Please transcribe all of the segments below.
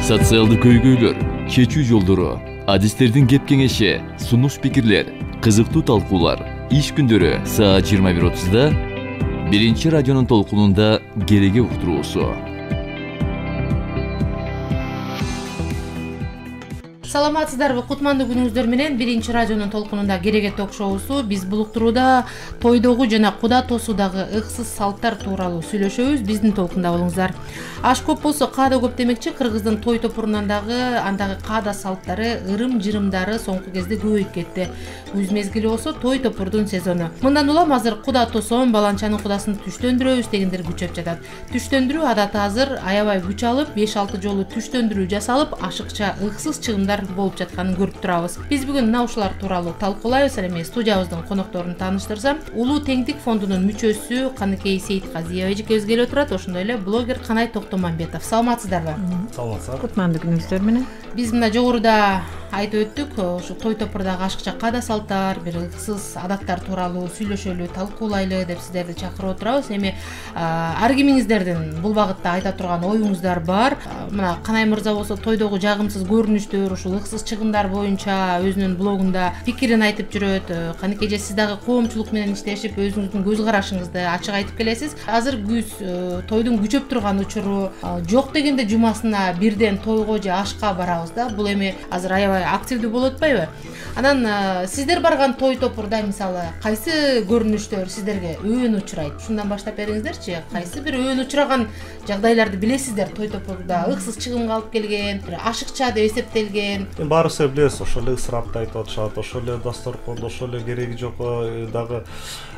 Социалдык көйгөйлөр, чечүү жолдору, адистердин кеп кеңеши, сунуш пикирлер, кызыктуу талкуулар. Иш күндөрү саат 21:30-да биринчи радионун толкунунда кереге уктуруусу. Саламатсыздарбы, кутмандуу күнүңүздөр менен биринчи радионун толкунунда кереге ток-шоусу. Биз бул уктурууда тойдогу жана куда тосуудагы ыксыз салттар тууралуу сүйлөшөбүз. Биздин толкунда болуңуздар. Аш көп болсо каада көп демекчи. Кыргыздын той топурунан дагы андагы каада салттары, ырым-жырымдары соңку кезде көбөйүп кетти. Күз мезгили болсо той топурдун сезону. Мындан улам азыр куда тосом, баланчанын кудасын түштөндүрөбүз дегендер күчөп жатат. Түштөндүрүү адаты азыр аябай күч алып, 5-6 жолу түштөндүрүү жасалып, ашыкча ыксыз чыгымдар болуп жатканын көрүп турабыз. Биз бүгүн мына ушулар тууралуу талкуулайбыз. Эми студиябыздын конокторун тааныштырсам, Улуу теңдик фондунун мүчөсү Каныкей Сейитказиева эжекебиз келип отурат. Ошондой эле блогер Канай Токтомамбетов. Саламатсыздарбы? Саламатсыздар. Кутмандуу күнүңүздөр менен. Биз мына жогоруда айтып өттүк, ушу той топурдагы ашыкча каада салттар, бир ыксыз адаттар тууралуу сүйлөшөлү, талкуулайлы деп сиздерди чакырып отурабыз. Эми ар кимиңиздердин бул багытта айта турган оюңуздар бар. Мына Канай мырза болсо тойдогу жагымсыз көрүнүштөр, ушул ыксыз чыгымдар боюнча өзүнүн блогунда пикирин айтып жүрөт. Каныкей эже, сиз дагы коомчулук менен иштешип, өзүңүздүн көз карашыңызды ачык айтып келесиз. Азыр күз, тойдун күчөп турган учуру, жок дегенде жумасына бирден тойго же ашка барабыз да. Бул эми азыр аябай активдүү болуп атпайбы? Анан сиздер барган той топурда мисалы кайсы көрүнүштөр сиздерге өөн учурайт? Ушундан баштап бериңиздерчи. Кайсы бир өөн учураган жагдайларды билесиздер той топурда? Ыксыз чыгымга алып келген, ашыкча деп эсептелген. Баарысы билебиз, ошол эле ысырапты айтып атышат, ошол эле дасторкондо, ошол эле кереги жок дагы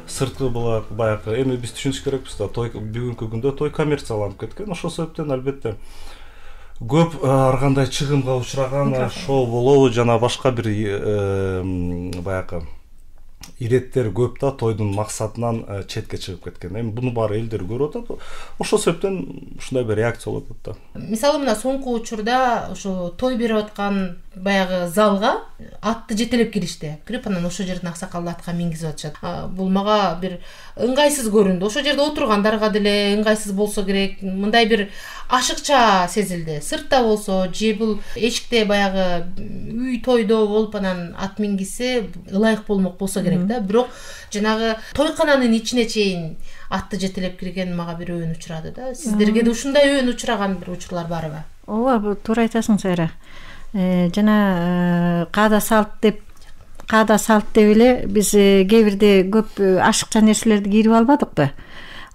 сырткы була баягы. Эми биз түшүнүш керекпиз да, той бүгүнкү күндө той коммерцияланып кеткен. Ошол себептен албетте көп ар кандай чыгымга учураган шоу болобу жана башка бир баягы иреттер көп да, тойдун максатынан четке чыгып кеткен. Эми буну баары элдер көрүп атат. Ошол себептен ушундай бир реакция болуп атат да. Мисалы мына соңку учурда ушу той берип аткан баягы залга атты жетелеп киришти. Кирип анан ошол жердин аксакалы атка мингизип атышат. Бул мага бир ыңгайсыз көрүндү. Ошол жерде отургандарга деле ыңгайсыз болсо керек. Мындай бир ашыкча сезилди. Сыртта болсо же бул эшикте баягы үй тойдо болуп анан ат мингисе ылайык болмок болсо керек да. Бирок жанагы тойкананын ичине чейин атты жетелеп кирген мага бир өөн учурады да. Сиздерге да ушундай өөн учураган бир учурлар барбы? Ооба, туура айтасың Сайра. Жана каада салт деп эле биз кээ бирде көп ашыкча нерселерди кирип албадыкпы?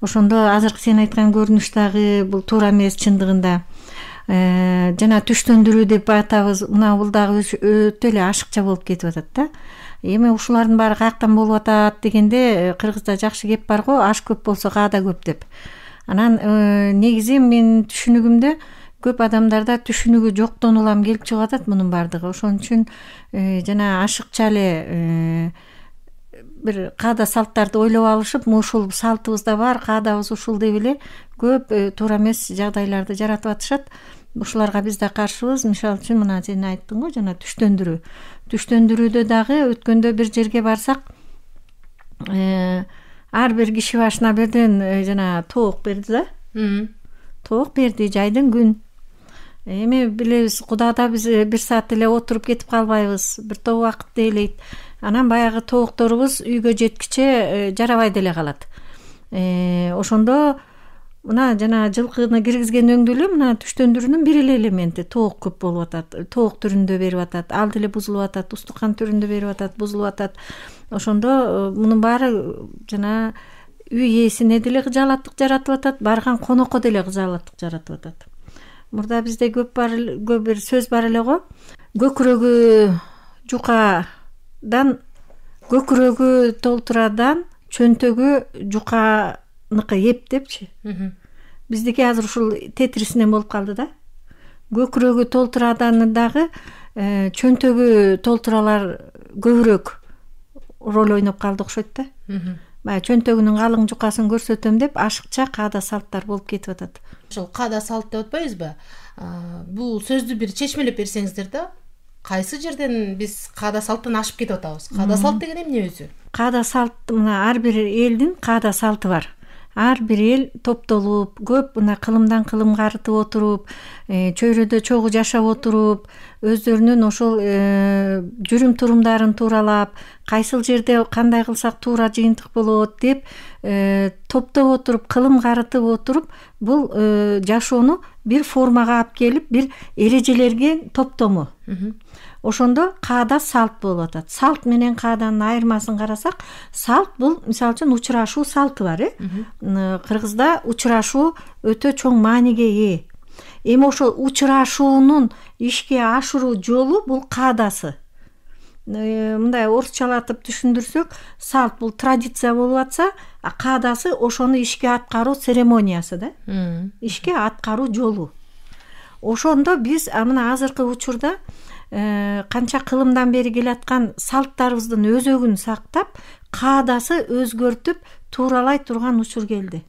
Ошондо азыркы сен айткан көрүнүш дагы бул туура эмес чындыгында. Жана түштөндүрүү деп атабыз, мына бул дагы өтө эле ашыкча болуп кетип атат да. Эми ушулардын баары каяктан болуп атат дегенде, кыргызда жакшы кеп бар го, аш көп болсо каада көп деп. Анан негизи менин түшүнүгүмдө көп адамдарда түшүнүгү жоктон улам келип чыгып атат мунун баардыгы. Ошон үчүн жана ашыкча эле бир каада салттарды ойлоп алышып, ушул салтыбызда бар, каадабыз ушул деп эле көп туура эмес жагдайларды жаратып атышат. Ушуларга биз да каршыбыз. Мисалы үчүн мына сен айттың го, жана түштөндүрүү. Түштөндүрүүдө дагы өткөндө бир жерге барсак, ар бир киши башына бирден жана тоок берди да. Тоок берди, жайдын күн. Эми билебиз, кудада биз бир саат эле отуруп кетип калбайбыз, бир топ убакыт дейлейт. Анан баягы тоокторубуз үйгө жеткиче жарабай деле калат. Ошондо мына жана жылкыны киргизген өңдө эле мына түштөндүрүүнүн бир эле элементи тоок көп болуп атат. Тоок түрүндө берип атат, ал деле бузулуп атат, устукан түрүндө берип атат, бузулуп атат. Ошондо мунун баары жана үй ээсине деле кыжаалаттык жаратып атат, барган конокко деле кыжаалаттык жаратып атат. Мурда бизде көп бир сөз бар эле го. Көкүрөгү толтурадан чөнтөгү жуканыкы еп депчи. Биздики азыр ушул тетрисинен болуп калды да. Көкүрөгү толтурадан дагы чөнтөгү толтуралар көбүрөөк роль ойноп калды окшойт да. Бая чөнтөгүнүн калың жукасын көрсөтөм деп ашыкча каада салттар болуп кетип атат. Ошол каада салт деп атпайбызбы? Бул сөздү бир чечмелеп берсеңиздер да. Кайсы жерден биз каада салттан ашып кетип атабыз? Каада салт деген эмне өзү? Каада салт, мына ар бир элдин каада салты бар. ар бир эл топтолуп көп мына кылымдан кылымга арытып отуруп, чөйрөдө чогуу жашап отуруп, өздөрүнүн ошол жүрүм турумдарын тууралап, кайсыл жерде кандай кылсак туура жыйынтык болот деп топтоп отуруп, кылымга арытып отуруп, бул жашоону бир формага алып келип, бир эрежелерге топтому. Ошондо каада салт болуп атат. Салт менен кааданын айырмасын карасак, салт бул мисалы үчүн учурашуу салты бар, Кыргызда учурашуу өтө чоң мааниге ээ. Эми ошол учурашуунун ишке ашыруу жолу бул каадасы. Мындай орусчалатып түшүндүрсөк, салт бул традиция болуп атса, каадасы ошону ишке аткаруу церемониясы да. Ишке аткаруу жолу. Ошондо биз мына азыркы учурда канча кылымдан бери келаткан салттарыбыздын өзөгүн сактап, каадасы өзгөртүп, тууралай турган учур келди.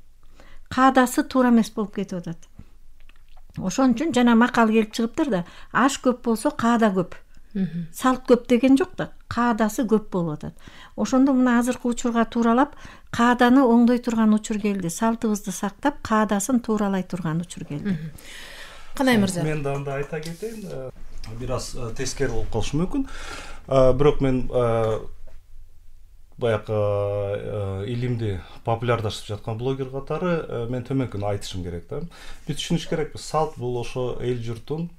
Каадасы туура эмес болуп кетип атат. Ошон үчүн жана макал келип чыгыптыр да, аш көп болсо каада көп. Салт көп деген жок да, каадасы көп болуп атат. Ошондо мына азыркы учурга тууралап, кааданы оңдой турган учур келди. Салтыбызды сактап, каадасын тууралай турган учур келди. Канай мырза? Мен да анда айта кетейин, бир аз тескери болуп калышы мүмкүн. Бирок мен баягы илимди популярдаштырып жаткан блогер катары мен төмөнкүнү айтышым керек да. Биз түшүнүш керекпиз, салт бул ошо эл журттун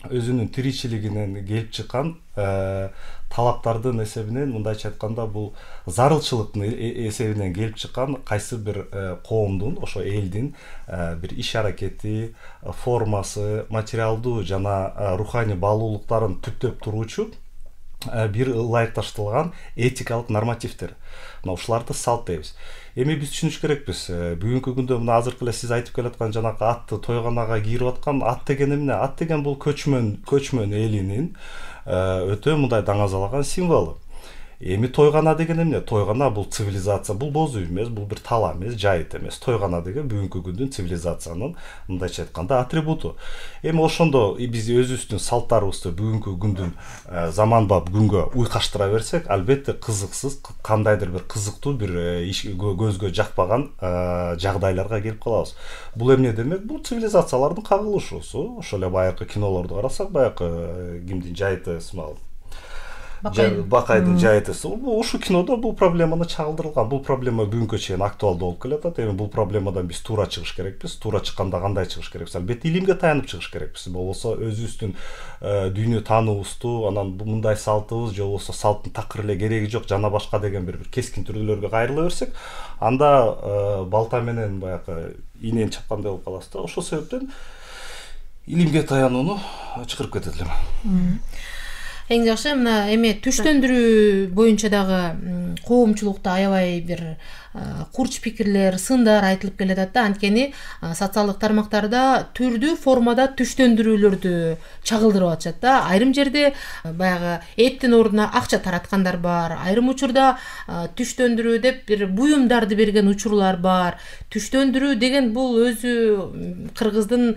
өзүнүн тиричилигинен келип чыккан талаптардын эсебинен, мындайча айтканда бул зарылчылыктын эсебинен келип чыккан кайсы бир коомдун, ошо элдин бир иш аракети, формасы, материалдуу жана руханий баалуулуктарын түптөп туруучу бир ылайыкташтырылган этикалык нормативдер. Мына ушуларды салт дейбиз. Эми биз түшүнүш керекпиз, бүгүнкү күндө мына азыркы эле сиз айтып келаткан жанагы атты тойганага кийирип аткан ат деген эмне? Ат деген бул көчмөн элинин өтө мындай даңазалаган символу. Эми тойгана деген эмне? Тойгана бул цивилизация, бул бозу эмес, бул бир тала эмес, жайыт эмес. Тойгана деген бүгүнкү күндүн цивилизациянын мындайча айтканда атрибуту. Эми ошондо биз өзүбүздүн салттарыбызды бүгүнкү күндүн заманбап күнгө уйкаштыра берсек, албетте кызыксыз, кандайдыр бир кызыктуу бир көзгө жакпаган жагдайларга келип калабыз. Бул эмне демек? Бул цивилизациялардын кагылышуусу. Ошол эле баягы кинолорду карасак, баягы кимдин жайыты ысмал Бакайдын жайыты. Ушу кинодо бул проблеманы чагылдырылган. Бул проблема бүгүнкү чейин актуалдуу болуп келатат. Эми бул проблемадан биз туура чыгыш керекпиз. Туура чыкканда кандай чыгыш керекпиз? Албетте илимге таянып чыгыш керекпиз. Болбосо өзүбүздүн дүйнө таануубузду, анан мындай салтыбыз же болбосо салттын такыр эле кереги жок, жана башка деген бир кескин түрдөлөргө кайрыла берсек, анда балта менен баягы ийнени чапкандай болуп калабыз да. Ошол себептен илимге таянууну чакырып кетет элем. Эң жакшы, мына эми түштөндүрүү боюнча дагы коомчулукта аябай бир курч пикирлер, сындар айтылып келатат да. Анткени социалдык тармактарда түрдүү формада түштөндүрүүлөрдү чагылдырып атышат да. Айрым жерде баягы эттин ордуна акча тараткандар бар. Айрым учурда түштөндүрүү деп бир буюмдарды берген учурлар бар. Түштөндүрүү деген бул өзү кыргыздын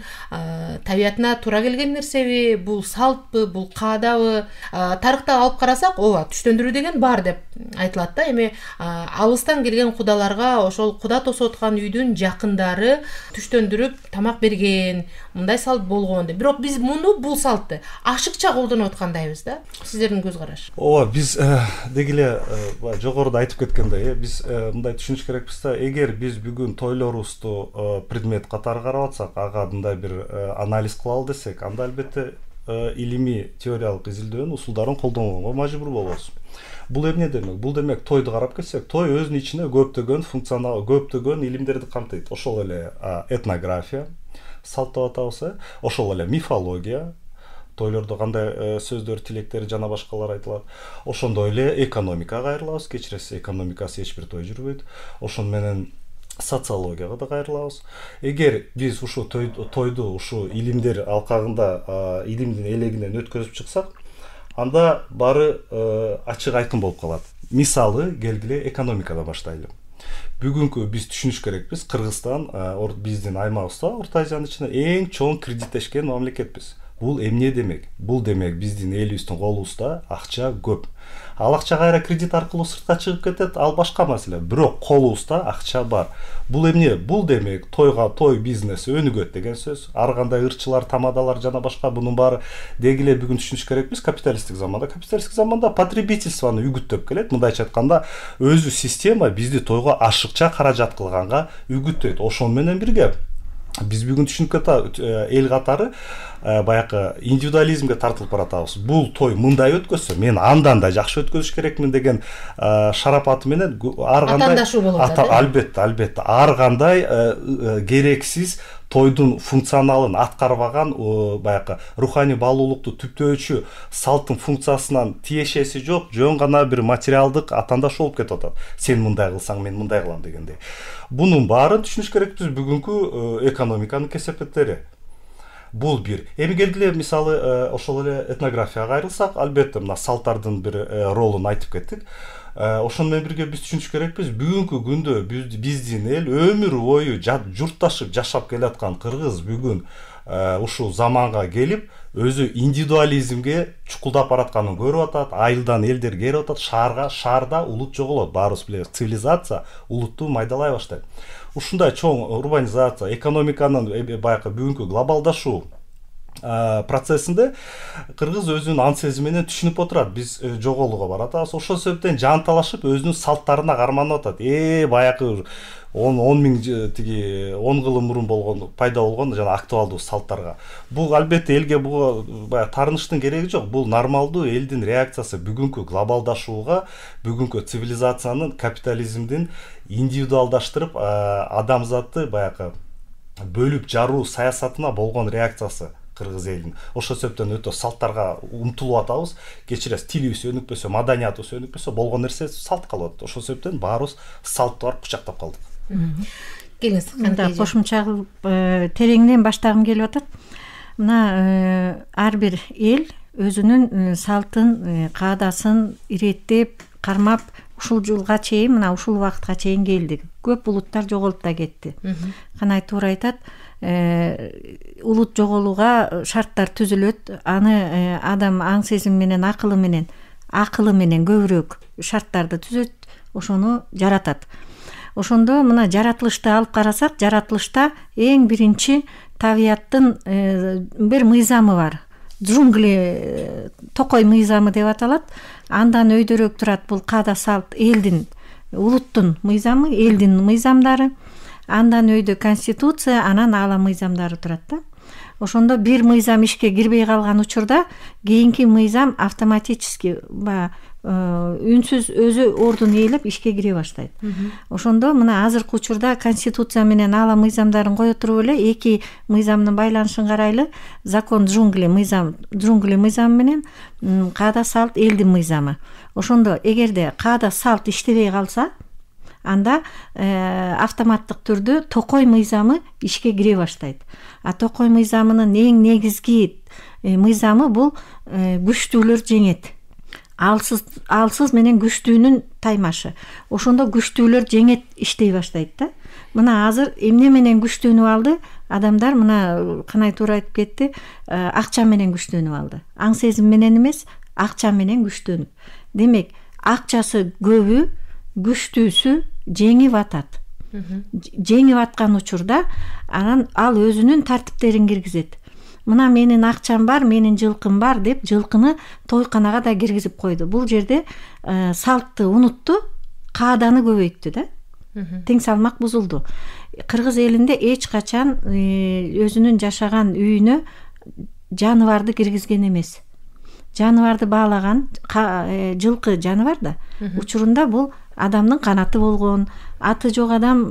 табиятына туура келген нерсеби? Бул салтпы, бул каадабы? Тарыхта алып карасак, ооба, түштөндүрүү деген бар деп айтылат да. Эми алыстан келген кудаларга ошол куда тосуп аткан үйдүн жакындары түштөндүрүп тамак берген, мындай салт болгон деп. Бирок биз муну бул салтты ашыкча колдонуп аткандайбыз да. Сиздердин көз караш? Ооба, биз деги эле жогоруда айтып кеткендей, биз мындай түшүнүш керекпиз да. Эгер биз бүгүн тойлорубузду предмет катары карап атсак, ага мындай бир анализ кылалы десек, анда албетте илимий теориялык изилдөөнүн усулдарын колдонууга мажбур болобуз. Бул эмне демек? Бул демек тойду карап келсек, той өзүнүн ичине көптөгөн функционал, көптөгөн илимдерди камтыйт. Ошол эле этнография, салт деп атабыз, ошол эле мифология, тойлордо кандай сөздөр, тилектер жана башкалар айтылат. Ошондой эле экономикага кайрылабыз, кечиресиз, экономикасы эч бир той жүрбөйт. Ошон менен социологияга да кайрылабыз. Эгер биз ушу тойду ушу илимдер алкагында, илимдин элегинен өткөзүп чыксак, анда бары ачык айкын болуп калат. Мисалы келгиле экономикадан баштайлы. Бүгүнкү биз түшүнүш керекпиз, Кыргызстан биздин аймагыбызда Орто Азиянын ичинде эң чоң кредиттешкен мамлекетпиз. Бул эмне демек? Бул демек биздин элибиздин колубузда акча көп. ал акча кайра кредит аркылуу сыртка чыгып кетет, ал башка маселе. Бирок колубузда акча бар. Бул эмне? Бул демек тойга той бизнеси өнүгөт деген сөз. Ар кандай ырчылар, тамадалар жана башка бунун баары деги эле бүгүн түшүнүш керекпиз. Капиталисттик заманда потребительствону үгүттөп келет. Мындайча айтканда, өзү система бизди тойго ашыкча каражат кылганга үгүттөйт. Ошон менен бирге биз бүгүн түшүнүп эл катары баягы индивидуализмге тартылып баратабыз. Бул той мындай өткөзсө, мен андан да жакшы өткөзүш керекмин деген шарапаты менен ар кандай атандашуу болуп атат. Албетте, ар кандай керексиз тойдун функционалын аткарбаган баягы руханий баалуулукту түптөөчү салттын функциясынан тиешеси жок, жөн гана бир материалдык атандаш болуп кетип атат. Сен мындай кылсаң, мен мындай кылам дегендей. Бунун баарын түшүнүш керекпиз бүгүнкү экономиканын кесепеттери. Бул бир. Эми келгиле мисалы ошол эле этнографияга кайрылсак, албетте мына салттардын бир ролун айтып кеттик. Ошон менен бирге биз түшүнүш керекпиз, бүгүнкү күндө биздин эл өмүр бою журтташып жашап келаткан кыргыз бүгүн ушул заманга келип өзү индивидуализмге чукулдап баратканын көрүп атат. Айылдан элдер келип атат, шаарда улут жоголот. Баарыбыз билебиз, цивилизация улутту майдалай баштайт. Ушундай чоң урбанизация, экономиканын баягы бүгүнкү глобалдашуу процессинде кыргыз өзүнүн ан сезими менен түшүнүп отурат. Биз жоголууга баратабыз. Ошол себептен жанталашып өзүнүн салттарына карманып атат. Баягы 10 кылым мурун болгон пайда болгон жана актуалдуу салттарга. Бул албетте элге буга баягы таарыныштын кереги жок. Бул нормалдуу элдин реакциясы бүгүнкү глобалдашууга, бүгүнкү цивилизациянын, капитализмдин индивидуалдаштырып адамзатты баягы бөлүп жаруу саясатына болгон реакциясы кыргыз элинин. Ошол себептен өтө салттарга умтулуп атабыз. Кечиресиз, тилибиз өнүкпөсө, маданиятыбыз өнүкпөсө, болгон нерсе салт калат. Ошол себептен баарыбыз салтты барып кучактап калдык. Келиңиз, кандай кошумча кылып тереңинен баштагым келип атат. Мына ар бир эл өзүнүн салтын, каадасын иреттеп, кармап ушул жылга чейин, мына ушул убакытка чейин келди. Көп улуттар жоголуп да кетти. Канай туура айтат. Улут жоголууга шарттар түзүлөт. Аны адам аң сезим менен, акылы менен көбүрөөк шарттарды түзөт, ошону жаратат. Ошондо мына жаратылышты алып карасак, жаратылышта эң биринчи табияттын бир мыйзамы бар. Джунгли, токой мыйзамы деп аталат. Андан өйдөрөөк турат бул каада салт, элдин, улуттун мыйзамы, элдин мыйзамдары. Андан өйдө конституция, анан ала мыйзамдары турат да. Ошондо бир мыйзам ишке кирбей калган учурда кийинки мыйзам автоматически үнсүз өзү ордун ээлеп ишке кире баштайт. Ошондо мына азыркы учурда конституция менен ала мыйзамдарын кое туруп эле эки мыйзамдын байланышын карайлы. Закон джунгли мыйзамы менен каада салт элдин мыйзамы. Ошондо эгерде каада салт иштебей калса, анда автоматтык түрдө токой мыйзамы ишке кире баштайт. Токой мыйзамынын эң негизги мыйзамы бул күчтүүлөр жеңет. Алсыз менен күчтүүнүн таймашы. Ошондо күчтүүлөр жеңет иштей баштайт да. Мына азыр эмне менен күчтөнүп алды? Адамдар мына Канай туура айтып кетти, акча менен күчтөнүп алды. Аң сезим менен эмес, акча менен күчтөнүп. Демек, акчасы көбү, күчтүүсү жеңип атат. Жеңип аткан учурда анан ал өзүнүн тартиптерин киргизет. Мына менин акчам бар, менин жылкым бар деп жылкыны тойканага да киргизип койду. Бул жерде салтты унутту, кааданы көбөйттү да. Тең салмак бузулду. Кыргыз элинде эч качан өзүнүн жашаган үйүнө жаныбарды киргизген эмес. Жаныбарды баалаган жылкы жаныбар да. Учурунда бул адамдын канаты болгон, аты жок адам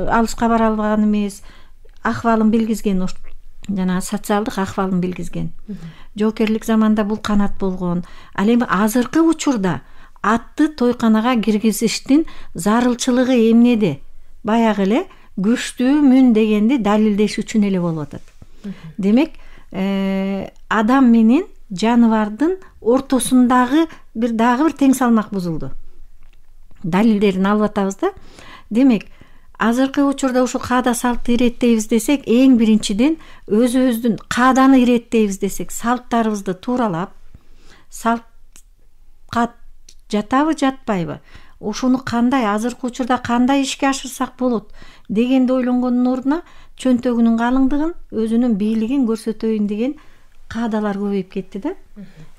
алыска бара албаган эмес, акыбалын билгизген, жана социалдык акыбалын билгизген. Жоокерлик заманда бул канат болгон. Ал эми азыркы учурда атты тойканага киргизиштин зарылчылыгы эмнеде? Баягы эле күчтүүмүн дегенди далилдеш үчүн эле болуп атат. Демек, адам менен жаныбардын ортосундагы дагы бир тең салмак бузулду. Далилдерин алып атабыз да. Демек, азыркы учурда ушу каада салтты иреттейбиз десек, эң биринчиден өзүбүздүн кааданы иреттейбиз десек, салттарыбызды тууралап, салтка жатабы жатпайбы, ошону кандай азыркы учурда кандай ишке ашырсак болот дегенди ойлонгондун ордуна чөнтөгүнүн калыңдыгын, өзүнүн бийлигин көрсөтөйүн деген каадалар көбөйүп кетти да.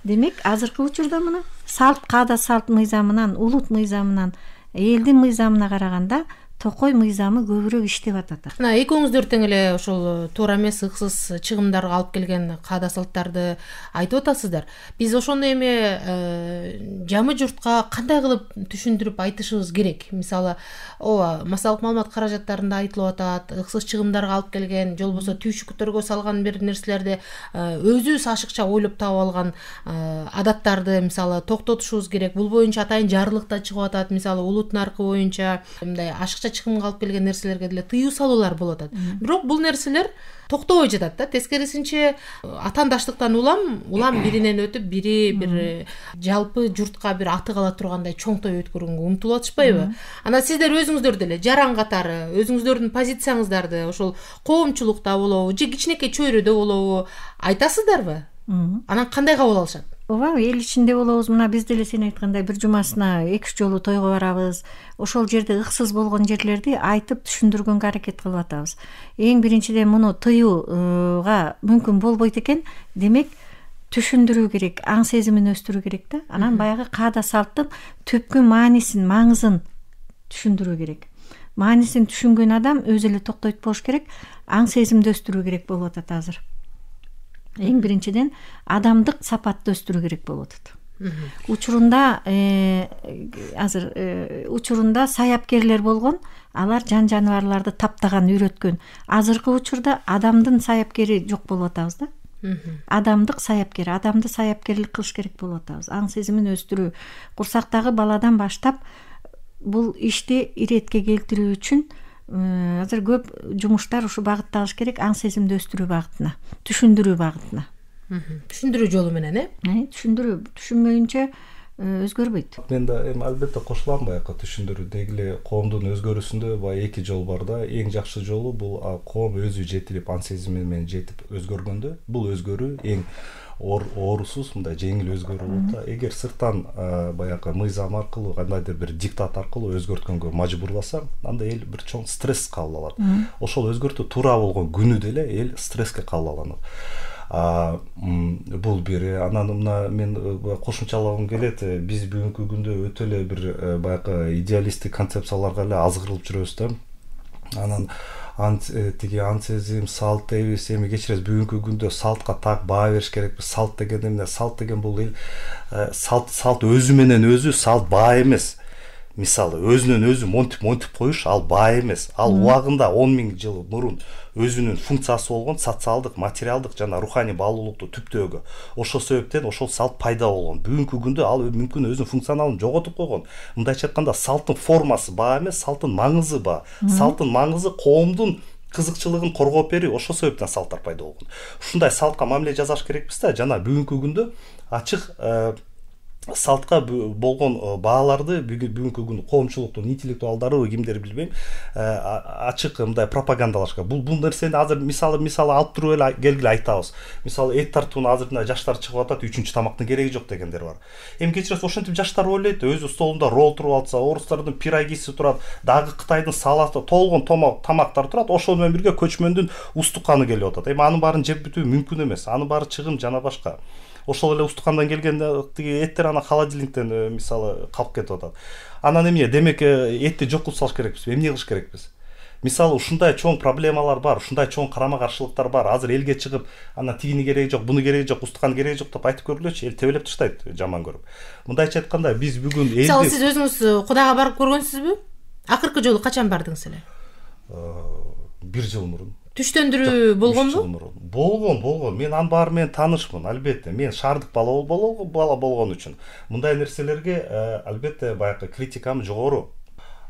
Демек азыркы учурда мына салт каада салт мыйзамынан, улут мыйзамынан, элдин мыйзамына караганда токой мыйзамы көбүрөөк иштеп атат. Мына экөөңүздөр тең эле ошол туура эмес ыксыз чыгымдарга алып келген каада салттарды айтып атасыздар. Биз ошону эми жамы журтка кандай кылып түшүндүрүп айтышыбыз керек? Мисалы, ооба, массалык маалымат каражаттарында айтылып атат, ыксыз чыгымдарга алып келген, же болбосо түйшүктөргө салган бир нерселерди өзүбүз ашыкча ойлоп таап алган адаттарды мисалы токтотушубуз керек. Бул боюнча атайын жарлык да чыгып атат. Мисалы, улут наркы боюнча мындай ашыкча чыгымга алып келген нерселерге деле тыюу салуулар болуп атат. Бирок бул нерселер токтобой жатат да. Тескерисинче атаандаштыктан улам биринен өтүп, бири бир жалпы журтка бир аты кала тургандай чоң той өткөргөнгө умтулуп атышпайбы? Анан сиздер өзүңүздөр деле жаран катары өзүңүздөрдүн позицияңыздарды ошол коомчулукта болобу же кичинекей чөйрөдө болобу айтасыздарбы? Анан кандай кабыл алышат? Ооба, эл ичинде болобуз. Мына биз деле сен айткандай бир жумасына 2-3 жолу тойго барабыз. Ошол жерде ыксыз болгон жерлерди айтып түшүндүргөнгө аракет кылып атабыз. Эң биринчиден муну тыюуга мүмкүн болбойт экен. Демек, түшүндүрүү керек, аң сезимин өстүрүү керек да. Анан баягы каада салттын түпкү маанисин, маңызын түшүндүрүү керек. Маанисин түшүнгөн адам өзү эле токтойт болуш керек, аң сезимди өстүрүү керек болуп атат азыр. Эң биринчиден адамдык сапатты өстүрүү керек болуп атат. Учурунда учурунда саяпкерлер болгон, алар жан жаныбарларды таптаган, үйрөткөн. Азыркы учурда адамдын саяпкери жок болуп атабыз да. Адамдык саяпкер, адамды саяпкерлик кылыш керек болуп атабыз. Аң сезимин өстүрүү, курсактагы баладан баштап бул ишти иретке келтирүү үчүн азыр көп жумуштар ушу багытталыш керек, аң сезимди өстүрүү багытына, түшүндүрүү багытына. Түшүндүрүү жолу менен, Түшүндүрүү, түшүнмөйүнчө өзгөрбөйт. Мен да эми албетте кошулам баягы түшүндүрүү. Дегиле коомдун өзгөрүүсүндө баягы 2 жол бар да. Эң жакшы жолу бул коом өзү жетилип, аң сезими менен жетип өзгөргөндө, бул өзгөрүү эң оорусуз, мындай жеңил өзгөрүү болот да. Эгер сырттан баягы мыйзам аркылуу, кандайдыр бир диктат аркылуу өзгөрткөнгө мажбурласа, анда эл бир чоң стресс кабыл алат. Ошол өзгөртүү туура болгон күнү деле эл стресске кабыл алат. Бул бири. Анан мына мен кошумчалагым келет. Биз бүгүнкү күндө өтө эле бир баягы идеалисттик концепцияларга эле азгырылып жүрөбүз да. Анан тиги аң сезим, салт дейбиз. Эми кечиресиз, бүгүнкү күндө салтка так баа бериш керекпиз. Салт деген эмне? Салт деген бул салт өзү менен өзү салт баа эмес. Мисалы, өзүнөн өзү монтип коюш, ал баа эмес. Ал убагында 10.000 жыл мурун өзүнүн функциясы болгон социалдык, материалдык жана руханий баалуулукту түптөөгө. Ошол себептен ошол салт пайда болгон. Бүгүнкү күндө ал мүмкүн өзүнүн функционалын жоготуп койгон. Мындайча айтканда, салттын формасы баа эмес, салттын маңызы баа. Салттын маңызы коомдун кызыкчылыгын коргоп берүү. Ошол себептен салттар пайда болгон. Ушундай салтка мамиле жасаш керекпиз да. Жана бүгүнкү күндө ачык салтка болгон бааларды бүгүнкү күндө коомчулуктун интеллектуалдары кимдер билбейм, ачык мындай пропагандалашка. Бул нерсени азыр мисалы алып туруп эле келгиле айтабыз. Мисалы, эт тартууну азыр мына жаштар чыгып атат, 3-чү тамактын кереги жок дегендер бар. Эми кечиресиз, ошентип жаштар ойлойт, өзү столунда ролл туруп алса, орустардын пирогиси турат, дагы Кытайдын салаты толгон тамактар турат, ошол менен бирге көчмөндүн устуканы келип атат. Эми анын баарын жеп бүтүү мүмкүн эмес. Анын баары чыгым жана башка. Ошол эле устукандан келген тиги эттер ана холодильниктен мисалы калып кетип атат. Анан эмне? Демек этти жок кылып салыш керекпиз. Эмне кылыш керекпиз? Мисалы, ушундай чоң проблемалар бар, ушундай чоң карама-каршылыктар бар. Азыр элге чыгып, ана тигини кереги жок, буну кереги жок, устукан кереги жок деп айтып көргүлөчү, эл тебелеп таштайт, жаман көрүп. Мындайча айтканда, биз бүгүн элди... Мисалы, сиз өзүңүз Кудайга барып көргөнсүзбү? Акыркы жолу качан бардыңыз эле? 1 жыл мурун. Түштөндүрүү болгонбу? Болгон. Мен анын баары менен таанышмын, албетте. Мен шаардык бала болгон үчүн мындай нерселерге албетте баягы критикам жогору.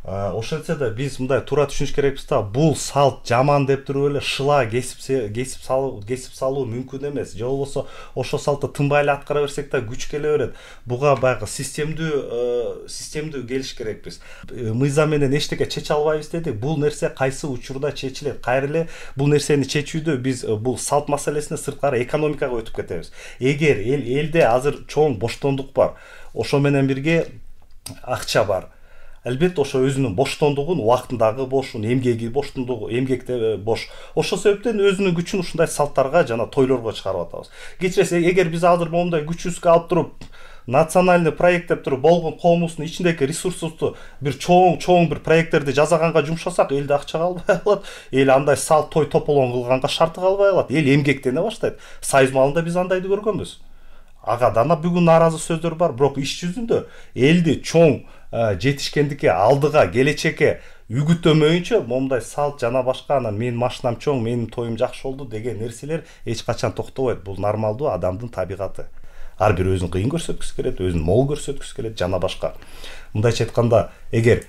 Ошентсе да биз мындай туура түшүнүш керекпиз да, бул салт жаман деп туруп эле шыла кесип салуу мүмкүн эмес. Же болбосо ошол салтты тынбай эле аткара берсек да күч келе берет. Буга баягы системдүү келиш керекпиз. Мыйзам менен эчтеке чече албайбыз дедик. Бул нерсе кайсы учурда чечилет? Кайра эле бул нерсени чечүүдө биз бул салт маселесине сырткары экономикага өтүп кетебиз. Эгер элде азыр чоң боштондук бар, ошо менен бирге акча бар. Албетте ошо өзүнүн боштондугун, убактындагы бошун, эмгеги боштондугу, эмгекте бош. Ошол себептен өзүнүн күчүн ушундай салттарга жана тойлорго чыгарып атабыз. Кечиресиз, эгер биз азыр момундай күчүбүзгө алып туруп, национальный проект деп туруп болгон коомубуздун ичиндеги ресурсубузду бир чоң бир проекттерди жасаганга жумшасак, элде акча калбай калат. Эл андай салт той тополоң кылганга шарты калбай калат. Эл эмгектене баштайт. Союз маалында биз андайды көргөнбүз. Ага дана бүгүн нааразы сөздөр бар, бирок иш жүзүндө элди чоң жетишкендикке, алдыга, келечекке үгүттөмөйүнчө момундай салт жана башка, анан менин машинам чоң, менин тоюм жакшы болду деген нерселер эч качан токтобойт. Бул нормалдуу адамдын табигаты. Ар бир өзүн кыйын көрсөткүсү келет, өзүн мол көрсөткүсү келет жана башка. Мындайча айтканда, эгер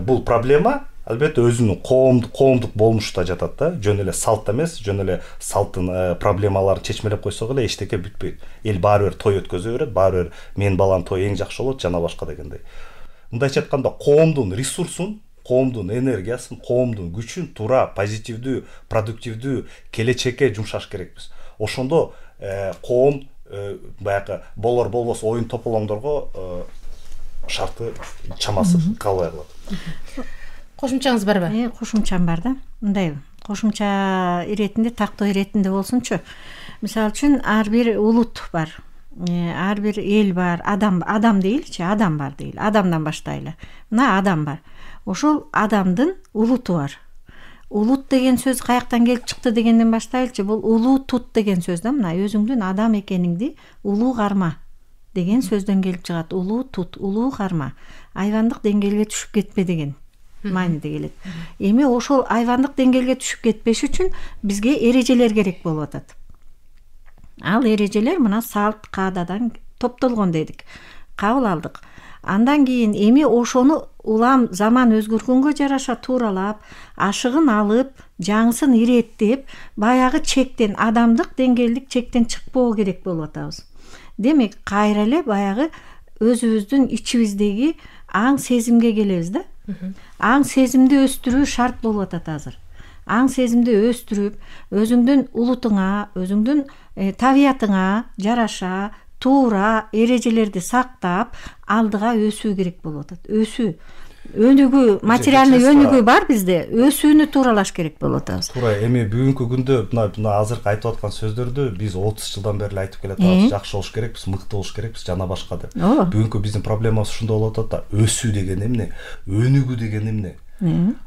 бул проблема албетте өзүнүн коомдук болмушта жатат да, жөн эле салт эмес, жөн эле салттын проблемаларын чечмелеп койсок эле эчтеке бүтпөйт. Эл баары бир той өткөзө берет, баары бир менин балам той эң жакшы болот жана башка дегендей. Мындайча айтканда, коомдун ресурсун, коомдун энергиясын, коомдун күчүн туура, позитивдүү, продуктивдүү келечекке жумшаш керекпиз. Ошондо коом баягы болор болбос оюн тополоңдорго шарты чамасы калбай калат. Кошумчаңыз барбы? Кошумчам бар да. Мындай кошумча иретинде, тактой иретинде болсунчу. Мисалы үчүн ар бир улут бар. Ар бир эл бар, адам дейилчи, адам бар дейли. Адамдан баштайлы. Мына адам бар. Ошол адамдын улуту бар. Улут деген сөз каяктан келип чыкты дегенден баштайлычы. Бул улуу тут деген сөз да. Мына өзүңдүн адам экениңди улуу карма деген сөздөн келип чыгат. Улуу тут, улуу карма. Айвандык деңгээлге түшүп кетпе деген мааниде келет. Эми ошол айвандык деңгээлге түшүп кетпеш үчүн бизге эрежелер керек болуп атат. Ал эрежелер мына салт каададан топтолгон дедик. Кабыл алдык. Андан кийин эми ошону улам заман өзгөргөнгө жараша тууралап, ашыгын алып, жаңысын иреттеп, баягы чектен, адамдык деңгээлдик чектен чыкпоо керек болуп атабыз. Демек, кайра эле баягы өзүбүздүн ичибиздеги аң сезимге келебиз да. Аң сезимди өстүрүү шарт болуп атат азыр. Аң сезимди өстүрүп, өзүңдүн улутуңа, өзүңдүн табиятыңа жараша, туура эрежелерди сактап, алдыга өсүү керек болуп атат. Өсүү. Өнүгүү, материальный өнүгүү бар бизде. Өсүүнү тууралаш керек болуп атабыз. Туура, эми бүгүнкү күндө мына азыркы айтып аткан сөздөрдү биз 30 жылдан бери айтып келатабыз. Жакшы болуш керекпиз, мыкты болуш керекпиз, жана башка деп. Бүгүнкү биздин проблемабыз ушунда болуп атат да, өсүү деген эмне? Өнүгүү деген эмне?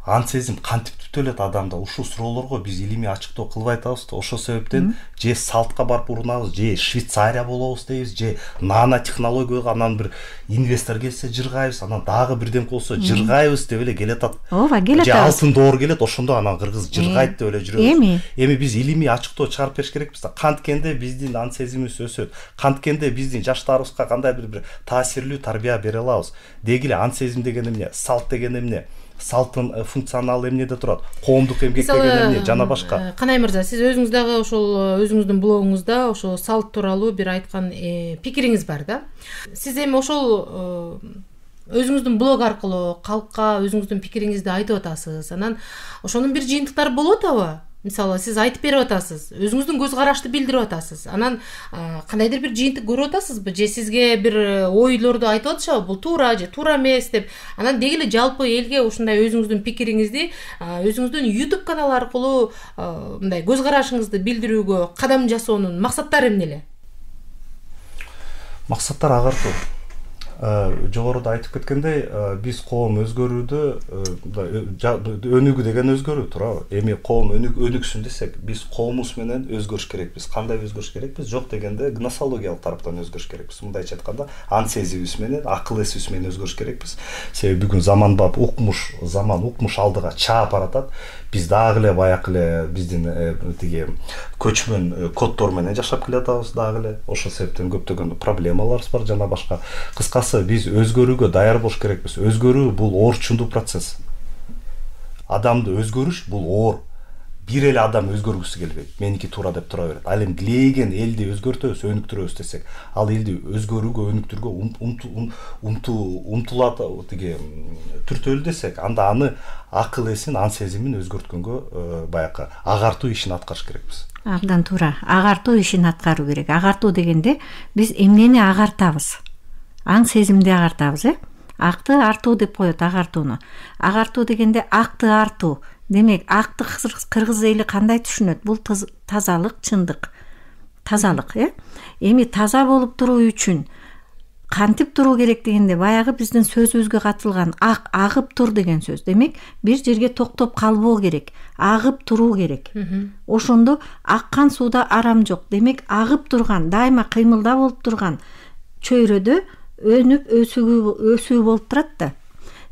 Ан сезим кантип түптө элет адамда? Ушул суроолорго биз илимий ачыктоо кылбай атабыз да. Ошол себептен же салтка барып урунабыз, же Швейцария болобуз дейбиз, же нано технологияга анан бир инвестор келсе жыргайбыз, анан дагы бирдем болсо жыргайбыз деп эле келет атат. Ооба, келет. Же алтын доор келет, ошондо анан кыргыз жыргайт деп эле жүрөбүз. Эми биз илимий ачыктоо чыгарып бериш керекпиз да. Канткенде биздин ан сезимибиз өсөт. Канткенде биздин жаштарыбызга кандайдыр бир таасирлүү тарбия бере алабыз. Дегиле ан сезим деген эмне? Салт деген эмне? Салттын функционалы эмнеде турат? Коомдук эмгек деген эмне жана башка? Канай мырза, сиз өзүңүз дагы ошол өзүңүздүн блогуңузда ошол салт тууралуу бир айткан пикириңиз бар да. Сиз эми ошол өзүңүздүн блог аркылуу калкка өзүңүздүн пикириңизди айтып атасыз. Анан ошонун бир жыйынтыктары болуп атабы? Мисалы, сиз айтып берип атасыз, өзүңүздүн көз карашты билдирип атасыз. Анан кандайдыр бир жыйынтык көрүп атасызбы? Же сизге бир ойлорду айтып атышабы? Бул туура же туура эмес деп. Анан деги эле жалпы элге ушундай өзүңүздүн пикириңизди, өзүңүздүн YouTube каналы аркылуу мындай көз карашыңызды билдирүүгө кадам жасоонун максаттары эмне эле? Максаттар агартуу. Жогоруда айтып кеткендей, биз коом өзгөрүүдө өнүгүү деген өзгөрүү туурабы? Эми коом өнүксүн десек, биз коомубуз менен өзгөрүш керекпиз. Кандай өзгөрүш керекпиз? Жок дегенде гносологиялык тараптан өзгөрүш керекпиз. Мындайча айтканда, ан сезимибиз менен, акыл эсибиз менен өзгөрүш керекпиз. Себеби бүгүн заманбап укмуш алдыга чаап баратат. Биз дагы эле баягы эле биздин тиги көчмөн коддор менен жашап келатабыз дагы эле. Ошол себептен көптөгөн проблемаларыбыз бар жана башка. Кыскасы, биз өзгөрүүгө даяр болуш керекпиз. Өзгөрүү бул оорчундуу процесс. Адамды өзгөрүш бул оор. Бир эле адам өзгөргүсү келбейт. Меники туура деп тура берет. Ал эми дилеген элди өзгөртөбүз, өнүктүрөбүз десек, ал элди өзгөрүүгө, өнүктүрүүгө умтулат тиги түртөлү десек, анда аны акыл эсин, ан сезимин өзгөрткөнгө баягы агартуу ишин аткарыш керекпиз. Абдан туура. Агартуу ишин аткаруу керек. Агартуу дегенде биз эмнени агартабыз? аң сезимди агартабыз. Акты артуу деп коет, агартууну. Агартуу дегенде акты артуу. Демек, акты кыргыз эли кандай түшүнөт? Бул тазалык, чындык. Тазалык, Эми таза болуп туруу үчүн кантип туруу керек дегенде, баягы биздин сөзүбүзгө катылган агып тур деген сөз. Демек, бир жерге токтоп калбоо керек, агып туруу керек. Ошондо аккан сууда арам жок. Демек, агып турган, дайыма кыймылда болуп турган чөйрөдө өнүп өсүү болуп турат да.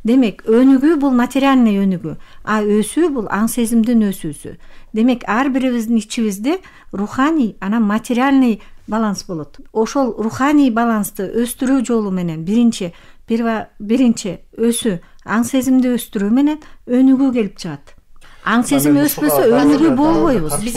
Демек, өнүгүү бул материальный өнүгүү, а өсүү бул аң сезимдин өсүүсү. Демек, ар бирибиздин ичибизде руханий, анан материальный баланс болот. Ошол руханий балансты өстүрүү жолу менен биринчи өсүү, аң сезимди өстүрүү менен өнүгүү келип чыгат. Аң сезим өспөсө өнүгүү болбойбуз. Биз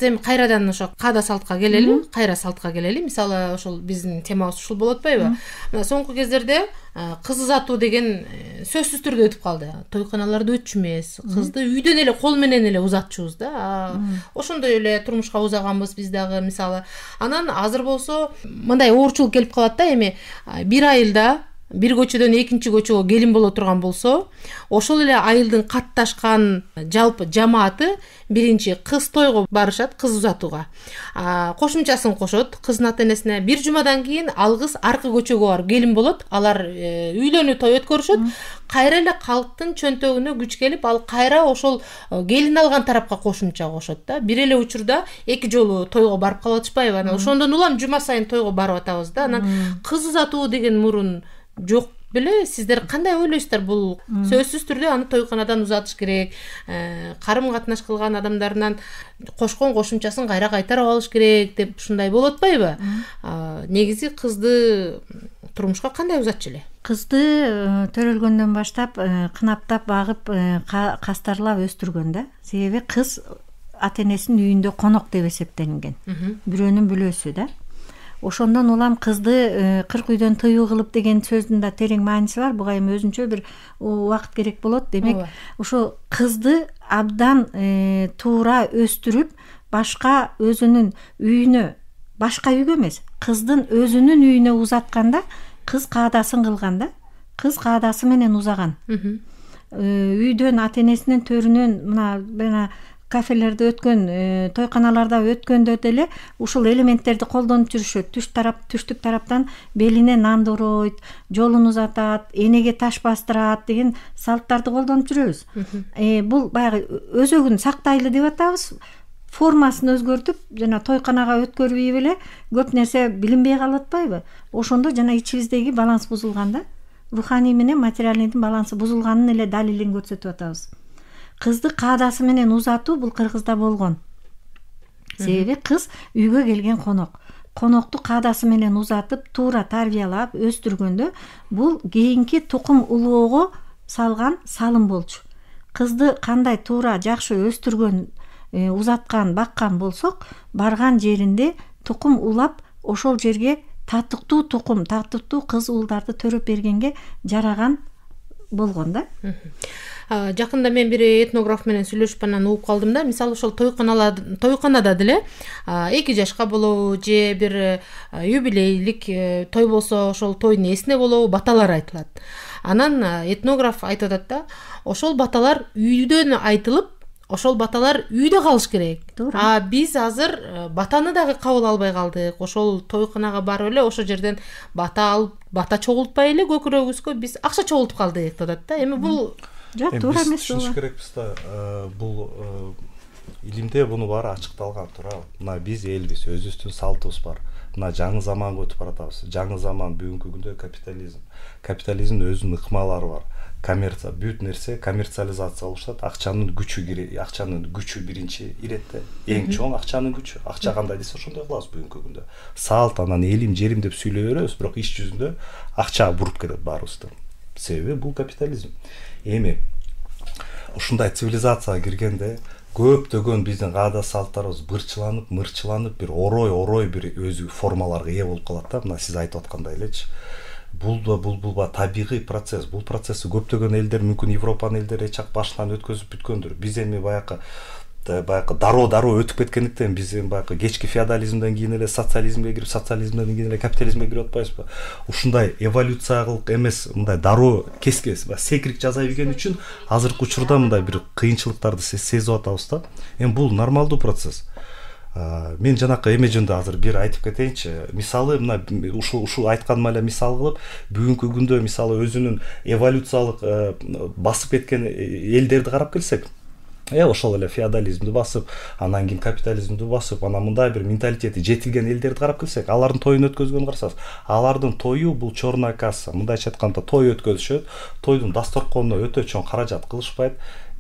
эми кайрадан ошо каада салтка келели. Мисалы, ошол биздин темабыз ушул болуп атпайбы? Мына соңку кездерде кыз узатуу деген сөзсүз түрдө өтүп калды. Тойканаларда өтчү эмес, кызды үйдөн эле кол менен эле узатчубуз да. Ошондой эле турмушка узаганбыз биз дагы, мисалы. Анан азыр болсо мындай оорчулук келип калат да, эми бир айылда бир көчөдөн экинчи көчөгө келин боло турган болсо, ошол эле айылдын катташкан жалпы жамааты биринчи кыз тойго барышат, кыз узатууга. Кошумчасын кошот, кыздын ата-энесине. Бир жумадан кийин ал кыз аркы көчөгө барып келин болот. Алар үйлөнүү той өткөрүшөт. Кайра эле калктын чөнтөгүнө күч келип, ал кайра ошол келин алган тарапка кошумча кошот да. Бир эле учурда эки жолу тойго барып калып атышпайбы? Анан ошондон улам жума сайын тойго барып атабыз да. Анан кыз узатуу деген мурун жок беле? Сиздер кандай ойлойсуздар? Бул сөзсүз түрдө аны тойканадан узатыш керек. Карым катнаш кылган адамдарынан кошкон кошумчасын кайра кайтарып алыш керек деп ушундай болуп атпайбы? Негизи кызды турмушка кандай узатчу эле? Кызды төрөлгөндөн баштап кынаптап, багып, кастарлап өстүргөн да. Себеби кыз ата-энесинин үйүндө конок деп эсептелинген. Бирөөнүн бүлөсү да. Ошондон улам кызды 40 үйдөн тыюу кылып деген сөздүн да терең мааниси бар. Буга эми өзүнчө бир убакыт керек болот. Демек, ошо кызды абдан туура өстүрүп, башка өзүнүн үйүнө, башка үйгө эмес, кыздын өзүнүн үйүнө узатканда, кыз каадасын кылган да. Кыз каадасы менен узаган. Үйдөн, ата-энесинин төрүнөн, мына кафелерде өткөн, тойканаларда өткөндө деле ушул элементтерди колдонуп жүрүшөт. Түштүк тараптан белине нан дороойт, жолун узатат, энеге таш бастырат деген салттарды колдонуп жүрөбүз. Бул баягы өзөгүн сактайлы деп атабыз. Формасын өзгөртүп, жана тойканага өткөрбөй эле көп нерсе билинбей калып атпайбы? Ошондо жана ичибиздеги баланс бузулган да. Руханий менен материальныйдын балансы бузулганын эле далилин көрсөтүп атабыз. Кызды каадасы менен узатуу бул Кыргызда болгон. Себеби кыз үйгө келген конок. Конокту каадасы менен узатып, туура тарбиялап, өстүргөндө бул кийинки тукум улоого салган салым болчу. Кызды кандай туура жакшы өстүргөн, узаткан, баккан болсок, барган жеринде тукум улап, ошол жерге татыктуу тукум, татыктуу кыз уулдарды төрөп бергенге жараган болгон да. Жакында мен бир этнограф менен сүйлөшүп анан угуп калдым да. Мисалы, ошол тойканада деле 2 жашка болобу же бир юбилейлик той болсо, ошол тойдун эсине болобу баталар айтылат. Анан этнограф айтып атат да, ошол баталар үйдөн айтылып, ошол баталар үйдө калыш керек. Биз азыр батаны дагы кабыл албай калдык. Ошол тойканага барып эле ошол жерден бата алып, бата чогултпай эле көкүрөгүбүзгө биз акча чогултуп калдык деп атат да. Эми бул туура эмес. Түшүнүш керекпиз да, бул илимде буну баары ачыкталган туурабы. Мына биз элбиз, өзүбүздүн салтыбыз бар. Мына жаңы заманга өтүп баратабыз. Жаңы заман бүгүнкү күндө капитализм. Капитализмдин өзүнүн ыкмалары бар. Коммерция, бүт нерсе коммерциализация болушат. Акчанын күчү биринчи иретте. Эң чоң акчанын күчү. Акча кандай десе ошондой кылабыз бүгүнкү күндө. Салт, анан элим, жерим деп сүйлөй беребиз, бирок иш жүзүндө акча буруп кетет баарыбызды. Себеби бул капитализм. Эми ушундай цивилизацияга киргенде көптөгөн биздин каада салттарыбыз мырчыланып бир орой бир өзү формаларга ээ болуп калат да. Мына сиз айтып аткандай элечи. Бул табигый процесс. Бул процессти көптөгөн элдер, мүмкүн Европанын элдери эч башынан өткөзүп бүткөндүр. Биз эми баягы баягы дароо өтүп кеткендиктен биз баягы кечки феодализмден кийин эле социализмге кирип, социализмден кийин эле капитализмге кирип атпайбызбы? Ушундай эволюциялык эмес, мындай дароо кескес, секирик жасай билген үчүн азыркы учурда мындай бир кыйынчылыктарды сезип атабыз да. Эми бул нормалдуу процесс. Мен жанакы эме жөнүндө азыр бир айтып кетейинчи. Мисалы, мына ушул айтканыма эле мисал кылып, бүгүнкү күндө мисалы өзүнүн эволюциялык басып кеткен элдерди карап келсек, ошол эле феодализмди басып, анан кийин капитализмди басып, анан мындай бир менталитети жетилген элдерди карап келсек, алардын тоюн өткөзгөнүн карасаңыз, алардын тою бул черная касса. Мындайча айтканда, той өткөзүшөт, тойдун дасторконуна өтө чоң каражат кылышпайт.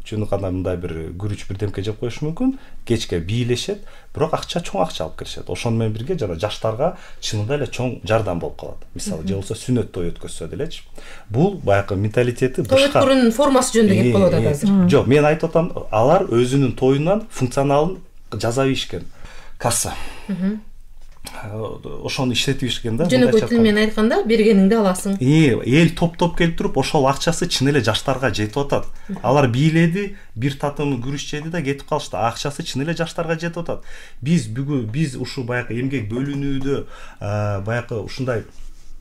Чыныканда мындай бир күрүч бирдемке жеп коюшу мүмкүн, кечке бийлешет, бирок чоң акча алып келишет. Ошону менен бирге жана жаштарга чынында эле чоң жардам болуп калат. Мисалы, же болбосо сүнөт той өткөзсө делечи. Бул баягы менталитети башка. Той өткөрүүнүн формасы жөнүндө кеп болот азыр. Жок, мен айтып атам, алар өзүнүн тоюнан функционалын жасап ийишкен. Касса. Ошону иштетип ийишкен да. Жөнөкөй тил менен айтканда, бергениңди аласың. Эл топ келип туруп, ошол акчасы чын эле жаштарга жетип атат. Алар бийледи, бир татым күрүч жеди да кетип калышты. Акчасы чын эле жаштарга жетип атат. Биз ушу баягы эмгек бөлүнүүдө, баягы ушундай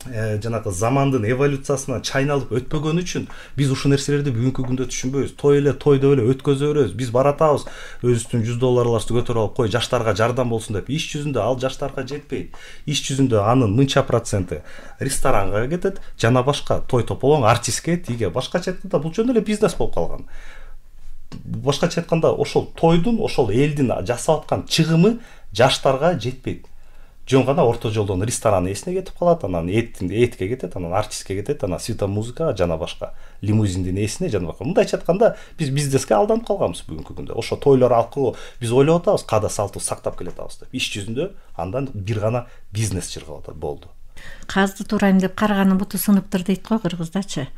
жанагы замандын эволюциясына чайналып өтпөгөн үчүн биз ушул нерселерди бүгүнкү күндө түшүнбөйбүз. Тойду эле өткөзө беребиз. Биз баратабыз, өзүбүздүн $100 көтөрүп алып, кой жаштарга жардам болсун деп. Иш жүзүндө ал жаштарга жетпейт. Иш жүзүндө анын мынча проценти ресторанга кетет, жана башка той тополоң артистке, тиге башкача айтканда бул жөн эле бизнес болуп калган. Башкача айтканда, ошол тойдун, ошол элдин жасап аткан чыгымы жаштарга жетпейт. Жөн гана орто жолдон ресторан эсине кетип калат, анан этке кетет, анан артистке кетет, анан светомузыка жана башка лимузиндин эсине жана башка. Мындайча айтканда, биз бизнеске алданып калганбыз бүгүнкү күндө. Ошо тойлор аркылуу биз ойлоп атабыз, каада салтты сактап келатабыз деп. Иш жүзүндө андан бир гана бизнес чыргап атат, болду. Казды турайм деп караганын буту сыныптыр дейт го кыргыздачы.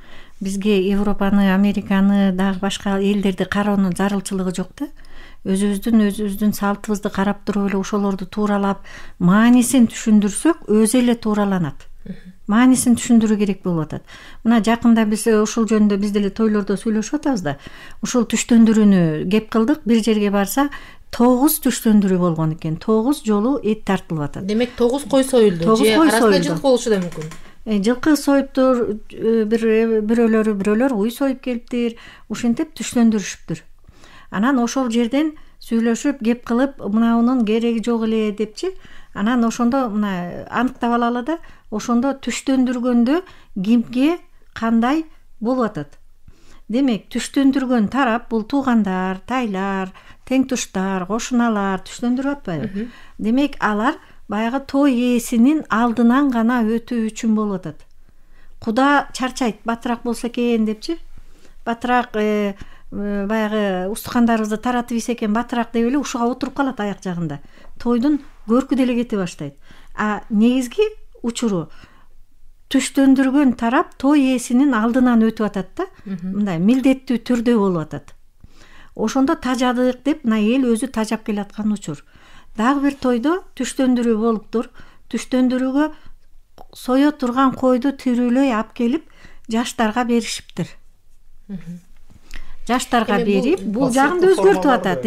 Бизге Европаны, Американы, дагы башка элдерди кароонун зарылчылыгы жок да. Өзүбүздүн салтыбызды карап туруп эле ошолорду тууралап, маанисин түшүндүрсөк, өзү эле туураланат. Маанисин түшүндүрүү керек болуп атат. Мына жакында биз ушул жөнүндө биз деле тойлордо сүйлөшүп атабыз да. Ушул түштөндүрүүнү кеп кылдык, бир жерге барса 9 түштөндүрүү болгон экен. 9 жолу эт тартылып атат. Демек 9 кой союлду. Же арасында жылкы болушу да мүмкүн. Жылкы союптур, бирөөлөр уй союп келиптир, ушинтип түштөндүрүшүптүр. Анан ошол жерден сүйлөшүп, кеп кылып, мынанын кереги жок эле депчи. Анан ошондо мына аныктап алалы да, ошондо түштөндүргөндө кимге кандай болуп атат. Демек, түштөндүргөн тарап бул туугандар, тайлар, тең туштар, кошуналар түштөндүрүп атпайбы? Демек, алар баягы той ээсинин алдынан гана өтүү үчүн болуп атат. Куда чарчайт, батыраак болсо экен депчи. Батыраак баягы устукандарыбызды таратып ийсе экен батыраак деп эле ушуга отуруп калат аяк жагында. Тойдун көркү деле кете баштайт. Негизги учуру түштөндүргөн тарап той ээсинин алдынан өтүп атат да. Мындай милдеттүү түрдө болуп атат. Ошондо тажадык деп мына эл өзү тажап келаткан учур. Дагы бир тойдо түштөндүрүү болуптур. Түштөндүрүүгө сое турган койду тирүүлөй алып келип жаштарга беришиптир. Жаштарга берип, бул жагын да өзгөртүп атат.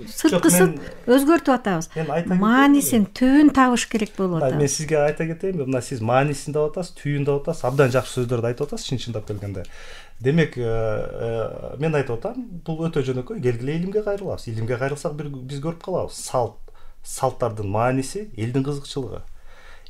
Сырткысын өзгөртүп атабыз. Маанисин түбүн табыш керек болуп атат. Мен сизге айта кетейинби? Мына сиз маанисин деп атасыз, түйүн деп атасыз, абдан жакшы сөздөрдү айтып атасыз, чын-чындап келгенде. Демек, мен айтып атам, бул өтө жөнөкөй, келгиле илимге кайрылабыз. Илимге кайрылсак биз көрүп калабыз. Салттардын мааниси, элдин кызыкчылыгы.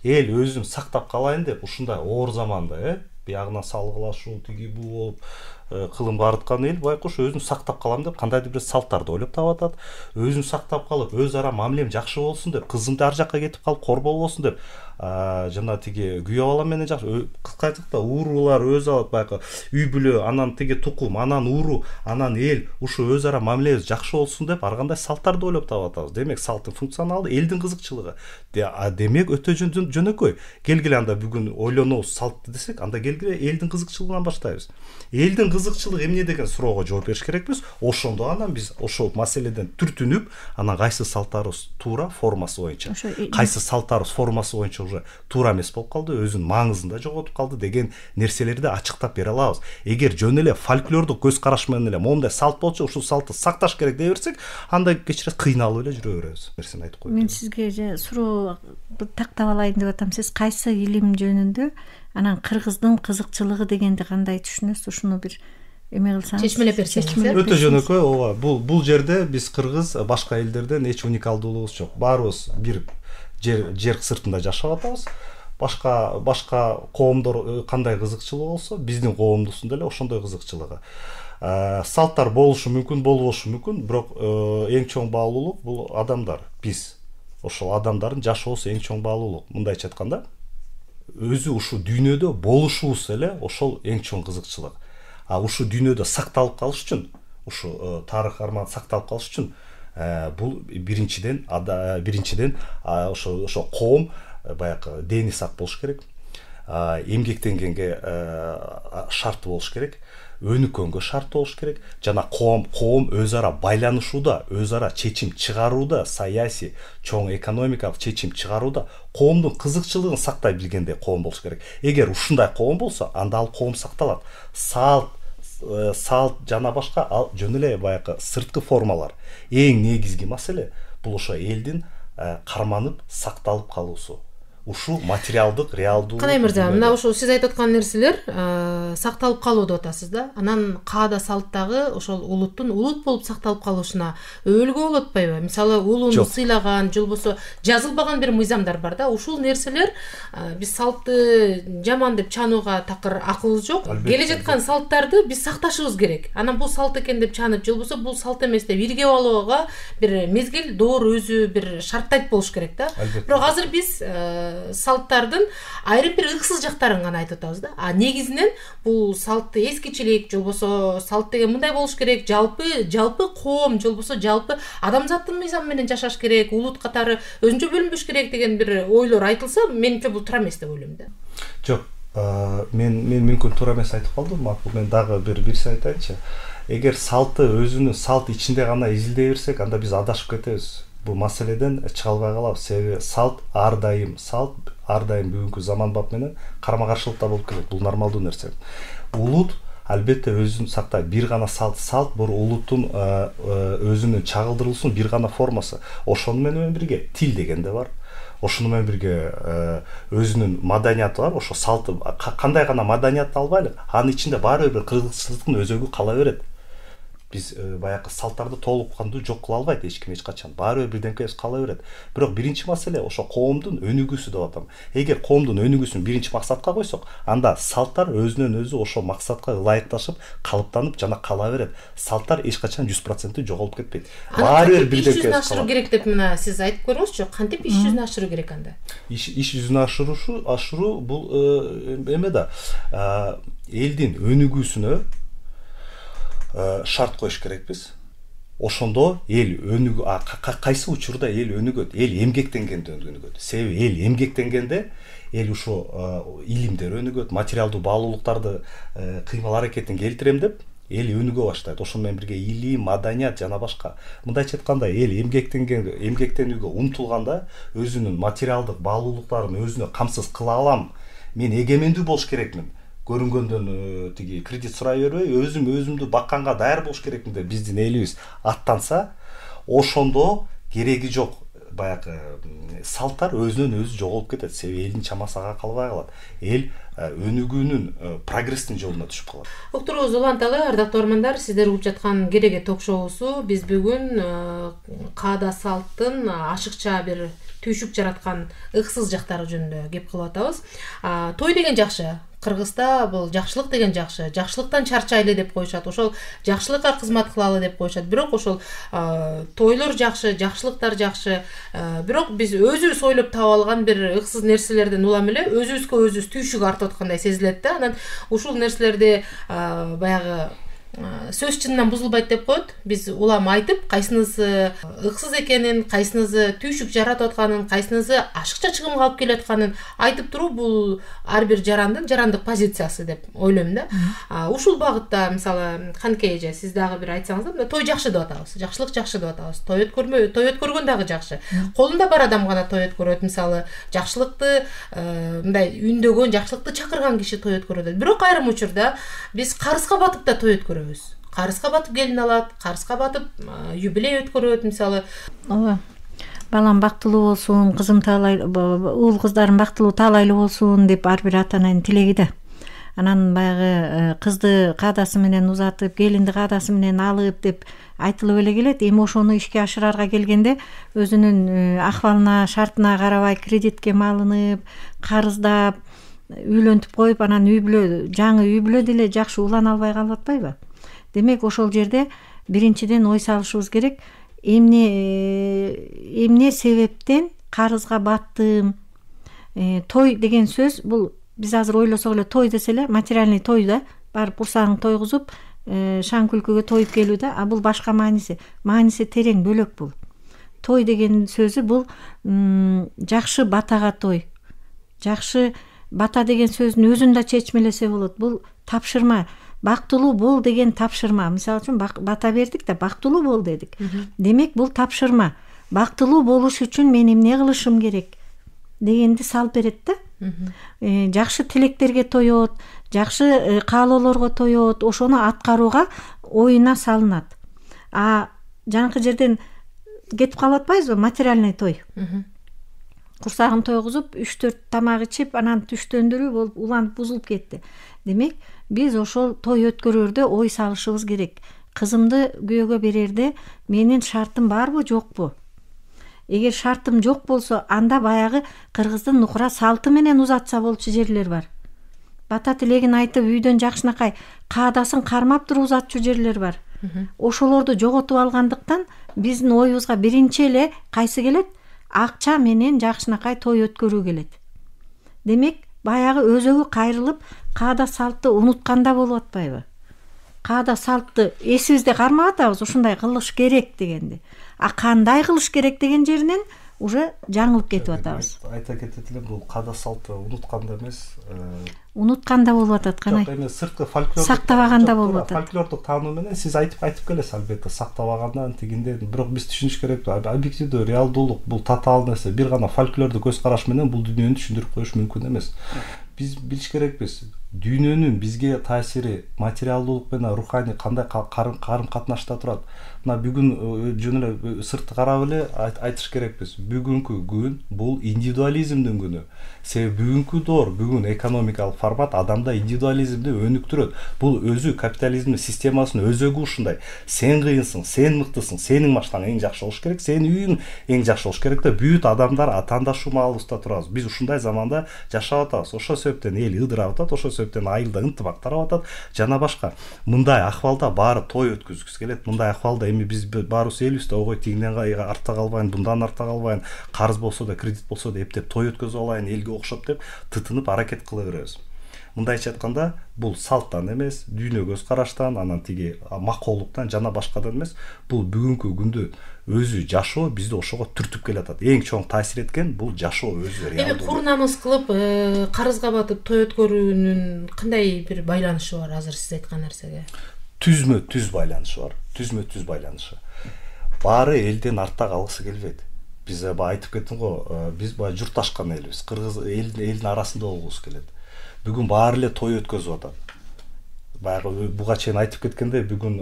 Эл өзүн сактап калайын деп ушундай оор заманда, биягынан салгылашуу, тиги бул болуп кылымга арыткан эл байкуш өзүн сактап калам деп кандайдыр бир салттарды ойлоп таап атат. Өзүн сактап калып, өз ара мамилем жакшы болсун деп, кызымды ар жакка кетип калып корбоо болсун деп, жана тиги күйөө балам менен жакшы, кыска айтканда уурулар өз алып байкы үй бүлө, анан тиги тукум, анан ууру, анан эл ушу өз ара мамилебиз жакшы болсун деп ар кандай салттарды ойлоп таап атабыз. Демек, салттын функционалдуу элдин кызыкчылыгы. Демек, өтө жөнөкөй. Келгиле анда бүгүн ойлонобуз салтты десек, анда келгиле элдин кызыкчылыгынан баштайбыз. Элдин кызыкчылык эмне деген суроого жооп бериш керекпиз. Ошондо анан биз ошол маселеден түртүнүп, анан кайсы салттарыбыз туура формасы боюнча, кайсы салттарыбыз формасы боюнча уже туура эмес болуп калды, өзүнүн маңызын да жоготуп калды деген нерселерди ачыктап бере алабыз. Эгер жөн эле фольклордук көз караш менен эле моундай салт болчу, ушул салтты сакташ керек дей берсек, анда кечире кыйналып эле жүрө беребиз. Нерсени айтып коюп. Мен сизге суроо тактап алайын деп атам. Сиз кайсы илим жөнүндө анан кыргыздын кызыкчылыгы дегенди кандай түшүнөсүз? Ушуну бир эме кылсаңыз, чечмелеп берсеңиз. Өтө жөнөкөй. Ооба, бул жерде биз кыргыз башка элдерден эч уникалдуулугубуз жок. Баарыбыз бир жер сыртында жашап атабыз. Башка коомдор кандай кызыкчылыгы болсо, биздин коомдусун деле ошондой кызыкчылыгы. Салттар болушу мүмкүн, болбошу мүмкүн, бирок эң чоң баалуулук бул адамдар. Биз ошол адамдардын жашоосу эң чоң баалуулук. Мындайча айтканда, өзү ушул дүйнөдө болушубуз эле ошол эң чоң кызыкчылык. Ушул дүйнөдө сакталып калыш үчүн, ушул тарых арман сакталып калыш үчүн бул биринчиден ошо коом баягы дени сак болуш керек. Эмгектенгенге шарты болуш керек. Өнүккөнгө шарт болуш керек. Жана коом өз ара байланышууда, өз ара чечим чыгарууда, саясий, чоң экономикалык чечим чыгарууда коомдун кызыкчылыгын сактай билгендей коом болуш керек. Эгер ушундай коом болсо, анда ал коом сакталат. Салт жана башка ал жөн эле баягы сырткы формалар. Эң негизги маселе бул ошо элдин карманып сакталып калуусу. Ушул материалдык, реалдуу. Канай мырза, мына ошол сиз айтып аткан нерселер сакталып калуу деп атасыз да. Анан каада салттагы ошол улуттун улут болуп сакталып калышына өбөлгө болуп атпайбы? Мисалы, улууну сыйлаган, же болбосо жазылбаган бир мыйзамдар бар да. Ушул нерселер биз салтты жаман деп чанууга такыр акылыбыз жок. Келе жаткан салттарды биз сакташыбыз керек. Анан бул салт экен деп чанып, же болбосо бул салт эмес деп иргеп алууга бир мезгил, доор өзү бир шарттайт болуш керек да. Бирок азыр биз салттардын айрым бир ыксыз жактарын гана айтып атабыз да. Негизинен бул салтты эскичилик, же болбосо салт деген мындай болуш керек, жалпы коом, же болбосо жалпы адамзаттын мыйзамы менен жашаш керек, улут катары өзүнчө бөлүнбөш керек деген бир ойлор айтылса, менимче бул туура эмес деп ойлойм да. Жок, мен мүмкүн туура эмес айтып калдым, макул. Мен дагы бир нерсе айтайынчы. Эгер салтты өзүнүн салт ичинде гана изилдей берсек, анда биз адашып кетебиз. Бул маселеден чыга албай калабыз. Себеби салт ар дайым бүгүнкү заманбап менен карама каршылыкта болуп келет. Бул нормалдуу нерсе. Улут албетте өзүн сактайт. Бир гана салт бул улуттун өзүнүн чагылдырылуусунун бир гана формасы. Ошону менен бирге тил деген да бар. Ошону менен бирге өзүнүн маданияты бар. Ошо салты кандай гана маданиятты албайлы, анын ичинде баары бир кыргызчылыктын өзөгү кала берет. Биз баягы салттарды толук кандуу жок кыла албайт эч ким эч качан. Баары бирденкебиз кала берет. Бирок биринчи маселе ошо коомдун өнүгүүсү деп атам. Эгер коомдун өнүгүүсүн биринчи максатка койсок, анда салттар өзүнөн өзү ошо максатка ылайыкташып, калыптанып жана кала берет. Салттар эч качан 100% жоголуп кетпейт. Баары бирденкебиз ашыруу керек деп мына сиз айтып көрүңүзчү. Кантип иш жүзүнө ашыруу керек анда? Иш жүзүнө ашыруу бул эме да, элдин өнүгүүсүнө шарт коюш керекпиз. Ошондо эл кайсы учурда эл өнүгөт? Эл эмгектенгенде өнүгөт. Себеби эл эмгектенгенде эл ушо илимдер өнүгөт, материалдуу баалуулуктарды кыймыл аракетин келтирем деп эл өнүгө баштайт. Ошону менен бирге илим, маданият жана башка. Мындайча айтканда, эл эмгектенүүгө умтулганда өзүнүн материалдык баалуулуктарын өзүнө камсыз кыла алам. Мен эгемендүү болуш керекмин. Көрүнгөндөн тиги кредит сурай бербей, өзүмдү бакканга даяр болуш керекмин деп биздин элибиз аттанса, ошондо кереги жок баягы салттар өзүнөн өзү жоголуп кетет. Себеби элдин чамасы ага калбай калат. Эл өнүгүүнүн, прогресстин жолуна түшүп калат. Уктуруубуз уланталы, ардактуу угармандар, сиздер угуп жаткан Кереге ток-шоусу. Биз бүгүн каада салттын ашыкча бир түйшүк жараткан ыксыз жактары жөнүндө кеп кылып атабыз. Той деген жакшы. Кыргызда бул жакшылык деген жакшы. Жакшылыктан чарчайлы деп коюшат. Ошол жакшылыкка кызмат кылалы деп коюшат. Бирок ошол тойлор жакшы, жакшылыктар жакшы. Бирок биз өзүбүз ойлоп таап алган бир ыксыз нерселерден улам эле өзүбүзгө өзүбүз түйшүк артып аткандай сезилет да. Анан ушул нерселерди баягы сөз чынынан бузулбайт деп коет. Биз улам айтып, кайсынысы ыксыз экенин, кайсынысы түйшүк жаратып атканын, кайсынысы ашыкча чыгымга алып келип атканын айтып туруу бул ар бир жарандык позициясы деп ойлойм да. Ушул багытта мисалы Канке эже, сиз дагы бир айтсаңыз, той жакшы деп атабыз, жакшылык жакшы деп атабыз. Той өткөргөн дагы жакшы. Колунда бар адам гана той өткөрөт. Мисалы жакшылыкты мындай үндөгөн, жакшылыкты чакырган киши той өткөрөт. Бирок айрым учурда биз карызга батып да той өткөрөбүз. Карызга батып келин алат, карызга батып юбилей өткөрөт мисалы. Ооба. Балам бактылуу болсун, кызым таалайлуу, уул кыздарым бактылуу таалайлуу болсун деп ар бир ата ананын тилеги да. Анан баягы кызды каадасы менен узатып, келинди каадасы менен алып деп айтылып эле келет. Эми ошону ишке ашырарга келгенде өзүнүн акыбалына, шартына карабай кредитке малынып, карыздап, үйлөнтүп коюп, анан жаңы үй бүлө деле жакшы улана албай калып атпайбы? Демек ошол жерде биринчиден ой салышыбыз керек. Эмне себептен карызга баттым? Той деген сөз бул биз азыр ойлосок эле той десе эле материальный той да, барып курсагын тойгузуп, шаң күлкүгө тоюп келүү да, а бул башка мааниси терең бөлөк бул. Той деген сөзү бул жакшы батага той. Жакшы бата деген сөздүн өзүн да чечмелесе болот. Бул тапшырма. Бактылуу бол деген тапшырма. Мисалы үчүн бата бердик да, бактылуу бол дедик. Демек бул тапшырма. Бактылуу болуш үчүн мен эмне кылышым керек дегенди салып берет да. Жакшы тилектерге тоет, жакшы каалоолорго тоет, ошону аткарууга оюна салынат. Жанакы жерден кетип калып атпайбызбы? Материальный той. Курсагын тойгузуп, 3-4 тамак ичип, анан түштөндүрүү болуп уланып бузулуп кетти. Демек, биз ошол той өткөрөрдө ой салышыбыз керек. Кызымды күйөөгө берерде менин шартым барбы, жокпу? Эгер шартым жок болсо, анда баягы кыргыздын нукура салты менен узатса болчу жерлер бар. Бата тилегин айтып, үйдөн жакшынакай каадасын кармап туруп узатчу жерлер бар. Ошолорду жоготуп алгандыктан биздин оюбузга биринчи эле кайсы келет? Акча менен жакшынакай той өткөрүү келет. Демек, баягы өзөгү кайрылып, каада салтты унутканда болуп атпайбы? Каада салтты эсибизде кармап атабыз, ушундай кылыш керек дегенди. Кандай кылыш керек деген жеринен уже жаңылып кетип атабыз. Айта кетет элем, бул каада салтты унутканда эмес, унутканда болуп атат, канай. Жок, эми сырткы фольклорду сактабаганда болуп атат. Фольклордук таануу менен сиз айтып келесиз, албетте сактабагандан тигинден, бирок биз түшүнүш керек, объективдүү реалдуулук бул татаал нерсе. Бир гана фольклордук көз караш менен бул дүйнөнү түшүндүрүп коюш мүмкүн эмес. Биз билиш керекпиз, дүйнөнүн бизге таасири материалдуулук менен руханий кандай карым катнашта турат. Мына бүгүн жөн эле сыртты карап эле айтыш керекпиз. Бүгүнкү күн бул индивидуализмдин күнү. Себеби бүгүнкү доор, бүгүн экономикалык формат адамда индивидуализмди өнүктүрөт. Бул өзү капитализмдин системасынын өзөгү ушундай. Сен кыйынсың, сен мыктысың, сенин машинаң эң жакшы болуш керек, сенин үйүң эң жакшы болуш керек да, бүт адамдар атаандашуу маалыбызда турабыз. Биз ушундай заманда жашап атабыз. Ошол себептен эл ыдырап атат, ошол себептен айылда ынтымак тарап атат, жана башка. Мындай акыбалда баары той өткөзгүсү келет. Мындай акыбалда эми биз баарыбыз элибиз да, ой тигинден артта калбайын, bundan артта калбайын, карыз болсо да, кредит болсо да эптеп той өткөзүп алайын, элге окшоп деп тытынып аракет кыла беребиз. Мындайча айтканда, бул салттан эмес, дүйнө көз караштан, анан тиги макоолуктан жана башкадан эмес, бул бүгүнкү күндү өзү жашоо бизди ошого түртүп келатат. Эң чоң таасир эткен бул жашоо өзү. Эми кур намыс кылып, карызга батып той өткөрүүнүн кандай бир байланышы бар азыр сиз айткан нерсеге? Түзмө-түз байланышы бар. Түзмө-түз байланышы. Баары элден артта калгысы келбейт. Биз айтып кеттим го, биз журтташкан элбиз. Кыргыз элдин арасында болгубуз келет. Бүгүн баары эле той өткөзүп атат. Баягы буга чейин айтып кеткендей, бүгүн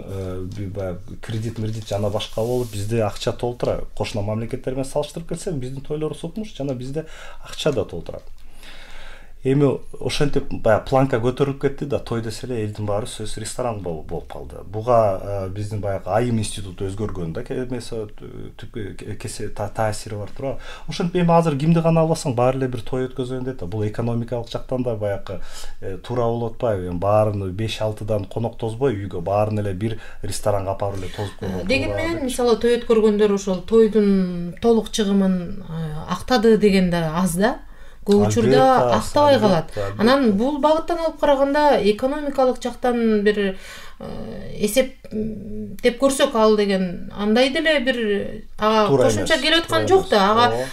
кредит жана башка болуп, бизде акча толтура. Кошуна мамлекеттер менен салыштырып келсек, биздин тойлор сокмуш, жана бизде акча да толтурат. Эми ошентип баягы планка көтөрүлүп кетти да, той десе эле элдин баары сөз ресторан болуп калды. Буга биздин баягы айым институту өзгөргөн да, таасири бар тура. Ошентип эми азыр кимди гана албасаң баары эле бир той өткөзөйүн дейт да. Бул экономикалык жактан да баягы туура болуп атпайбы? Эми баарын 5-6дан конок тозбой, үйгө баарын эле бир ресторанга апарып эле тозуп койгон. Дегенмен, мисалы той өткөргөндөр ошол тойдун толук чыгымын актады деген да аз да. Көп учурда актабай калат. Анан бул багыттан алып караганда экономикалык жактан бир эсептеп көрсөк ал деген андай деле бир ага кошумча келип аткан жок да, ага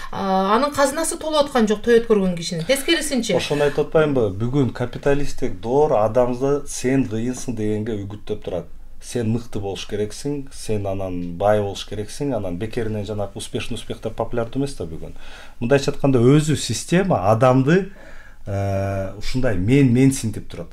анын казынасы толуп аткан жок той өткөргөн кишинин. Тескерисинче. Ошону айтып атпаймынбы? Бүгүн капиталисттик доор адамды сен кыйынсың дегенге үгүттөп турат. Сен мыкты болуш керексиң, сен анан бай болуш керексиң, анан бекеринен жанагы успех деп популярдуу эмес да бүгүн. Мындайча айтканда өзү система адамды ушундай менсинтип турат.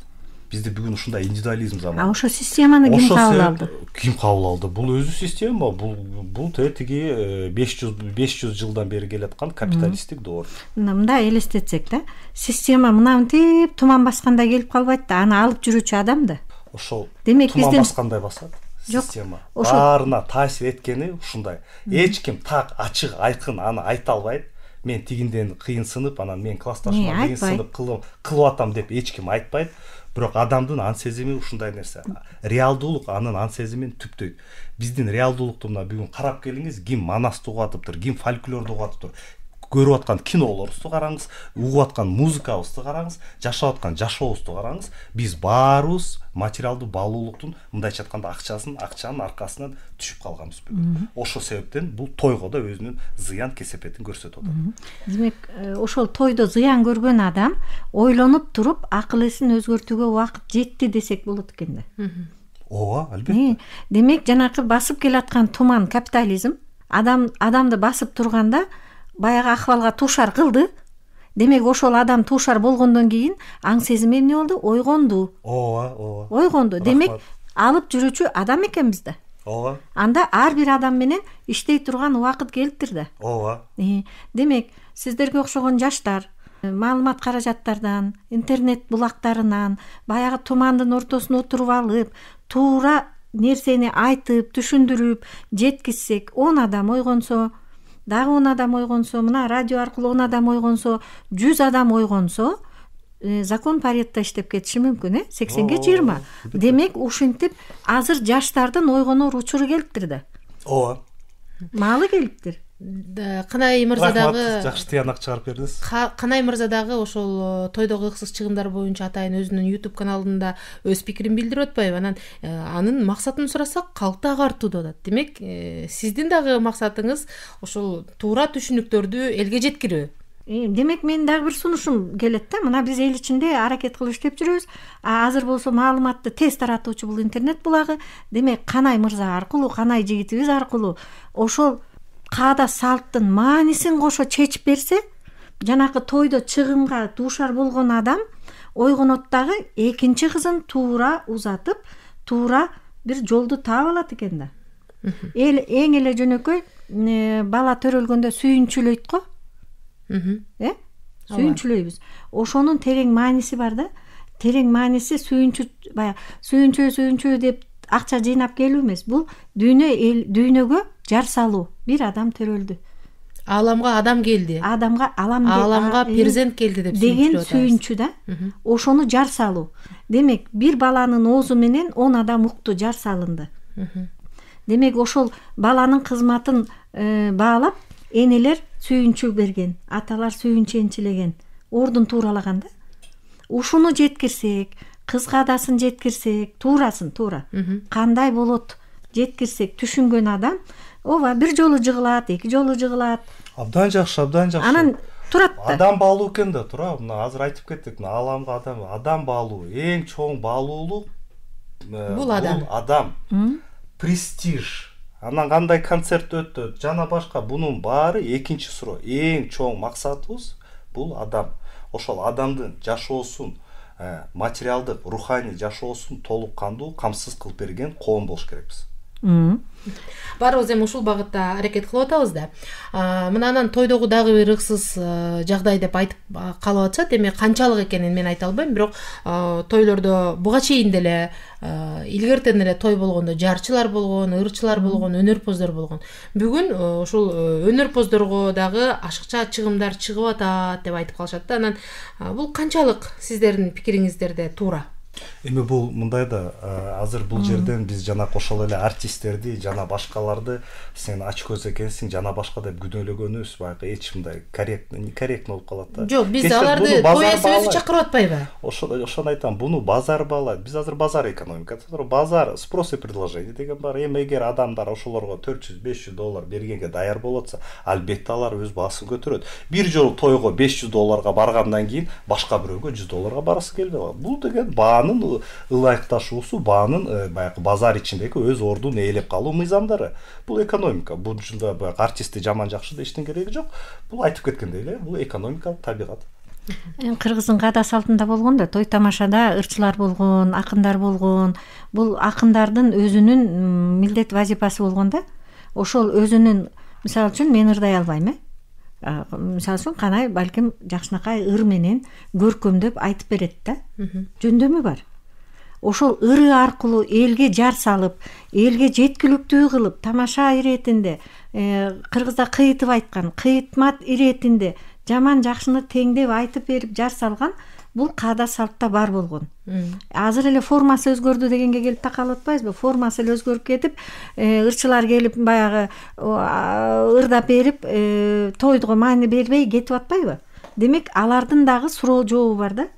Бизде бүгүн ушундай индивидуализм заманы. Ошо системаны ким кабыл алды? Ким кабыл алды? Бул өзү система, бул тиги 500 жылдан бери келаткан капиталисттик доор. Мындай элестетсек да, система мынантип туман баскандай келип калбайт да, аны алып жүрүүчү адам да. Ошол демек туман баскандай басат. Система баарына таасир эткени ушундай. Эч ким так ачык айкын аны айта албайт. Мен тигинден кыйынсынып, анан мен классташыма кыйынсынып кылып атам деп эч ким айтпайт. Бирок адамдын ан сезими ушундай нерсе. Реалдуулук анын ан сезимин түптөйт. Биздин реалдуулукту мына бүгүн карап келиңиз, ким Манасты угуп атыптыр, ким фольклорду угуп атыптыр. Көрүп аткан кинолорубузду караңыз, угуп аткан музыкабызды караңыз, жашап аткан жашообузду караңыз. Биз баарыбыз материалдуу баалуулуктун мындайча айтканда акчанын аркасынан түшүп калганбыз бүгүн. Ошол себептен бул тойго да өзүнүн зыян кесепетин көрсөтүп атат. Демек, ошол тойдо зыян көргөн адам ойлонуп туруп, акыл эсин өзгөртүүгө убакыт жетти десек болот экен да. Ооба, албетте. Демек, жанакы басып келаткан туман капитализм адамды басып турганда баягы акыбалга туушар кылды. Демек, ошол адам туушар болгондон кийин аң сезими эмне болду? Ойгонду. Ооба. Ойгонду. Демек, алып жүрүүчү адам экенбиз да. Ооба. Анда ар бир адам менен иштей турган убакыт келиптир да. Ооба. Демек, сиздерге окшогон жаштар маалымат каражаттардан, интернет булактарынан, баягы тумандын ортосуна отуруп алып, туура нерсени айтып, түшүндүрүп, жеткизсек, 10 адам ойгонсо, дагы 10 адам ойгонсо, мына радио аркылуу 10 адам ойгонсо, 100 адам ойгонсо, закон паретто иштеп кетиши мүмкүн, 80-ге 20. Демек, ушинтип азыр жаштардын ойгонор учуру келиптир да. Ооба. Маалы келиптир. Кынай мырза дагы жакшы тыянак чыгарып бердиңиз. Кынай мырза дагы ошол тойдогу ыксыз чыгымдар боюнча атайын өзүнүн YouTube каналында өз пикирин билдирип атпайбы? Анын максатын сурасак, калкты агартуу деп атат. Демек, сиздин дагы максатыңыз ошол туура түшүнүктөрдү элге жеткирүү. Демек, мен дагы бир сунушум келет да. Мына биз эл ичинде аракет кылып иштеп жүрөбүз. Азыр болсо маалыматты тез таратуучу бул интернет булагы. Демек, Канай мырза аркылуу, Канай жигитибиз аркылуу ошол каада салттын маанисин кошо чечип берсе, жанакы тойдо чыгымга дуушар болгон адам ойгонот дагы экинчи кызын туура узатып, туура бир жолду таап алат экен да. Эң эле жөнөкөй бала төрөлгөндө сүйүнчүлөйт го. Сүйүнчүлөйбүз. Ошонун терең мааниси бар да. Терең мааниси сүйүнчү деп акча жыйнап келүү эмес. Бул дүйнөгө жар салуу. Бир адам төрөлдү. Ааламга адам келди. Ааламга перзент келди деп деген сүйүнчү да. Ошону жар салуу. Демек, бир баланын оозу менен 10 адам укту, жар салынды. Демек, ошол баланын кызматын баалап, энелер сүйүнчү берген, аталар сүйүнчү энчилеген, ордун тууралаган да. Ушуну жеткирсек, кызга дасын жеткирсек, туура кандай болот жеткирсек, түшүнгөн адам ооба бир жолу жыгылат, 2 жолу жыгылат. Абдан жакшы. Анан турат да. Адам баалуу экен да, тура. Мына азыр айтып кеттик, ааламга адам баалуу, эң чоң баалуулук бул адам. Престиж. Анан кандай концерт өттү, жана башка, бунун баары экинчи суроо. Эң чоң максатыбыз бул адам. Ошол адамдын жашоосун, материалдык, руханий жашоосун толук кандуу, камсыз кылып берген коом болуш керекпиз. Баарыбыз эми ушул багытта аракет кылып атабыз да. Мынанан тойдогу дагы бир ыксыз жагдай деп айтып калып атышат. Эми канчалык экенин мен айта албайм, бирок тойлордо буга чейин деле илгертен эле той болгондо жарчылар болгон, ырчылар болгон, өнөрпоздор болгон. Бүгүн ушул өнөрпоздорго дагы ашыкча чыгымдар чыгып атат деп айтып калышат да. Анан бул канчалык сиздердин пикириңиздерде туура? Эми бул мындай да, азыр бул жерден биз жана ошол эле артисттерди жана башкаларды сен ач көз экенсиң жана башка деп күнөөлөгөнүбүз баягы эч мындай корректно болуп калат да. Жок, биз аларды той эсебиз чакырып атпайбы? Ошону айтам, буну базар баалайт. Биз азыр базар экономикасы, базар, спрос и предложение деген бар. Эми эгер адамдар ошолорго $400-500 бергенге даяр болот атса, албетте алар өз баасын көтөрөт. Бир жолу тойго $500 баргандан кийин башка бирөөгө $100 барасы келбей калат. Бул деген баанын ылайыкташуусу, баанын баягы базар ичиндеги өз ордун ээлеп калуу мыйзамдары. Бул экономика. Бул жында баягы артистти жаман жакшы дештин кереги жок. Бул айтып кеткендей эле, бул экономикалык табигат. Кыргыздын каада салтында болгон да, той тамашада ырчылар болгон, акындар болгон. Бул акындардын өзүнүн милдет вазипасы болгон да. Ошол өзүнүн, мисалы үчүн мен ырдай албайм, мисалы үчүн канай балким жакшынакай ыр менен көркөмдөп айтып берет да. Жөндөмү бар. Ошол ыры аркылуу элге жар салып, элге жеткиликтүү кылып, тамаша иретинде, кыргызда кыйытып айткан, кыйытмат иретинде жаман жакшыны теңдеп айтып берип жар салган, бул каада салтта бар болгон. Азыр эле формасы өзгөрдү дегенге келип такалып атпайбызбы? Формасы эле өзгөрүп кетип, ырчылар келип баягы ырдап берип, тойдго маани бербей кетип атпайбы? Демек, алардын дагы суроо жообу бар да.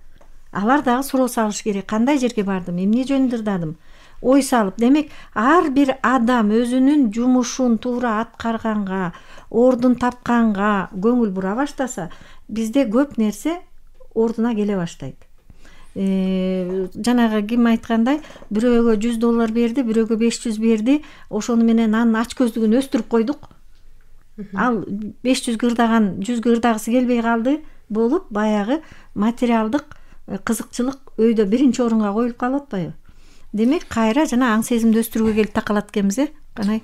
Алар дагы суроо салыш керек. Кандай жерге бардым, эмне жөнүндө ырдадым? Ой салып, демек, ар бир адам өзүнүн жумушун туура аткарганга, ордун тапканга көңүл бура баштаса, бизде көп нерсе ордуна келе баштайт. Жанагы ким айткандай, бирөөгө $100 берди, бирөөгө 500 берди, ошону менен анын ач көздүгүн өстүрүп койдук. Ал 500 ырдаган 100 ырдагысы келбей калды болуп, баягы материалдык кызыкчылык өйдө биринчи орунга коюлуп калып атпайбы? Демек, кайра жана аң сезимди өстүрүүгө келип такалат экенбиз, канай?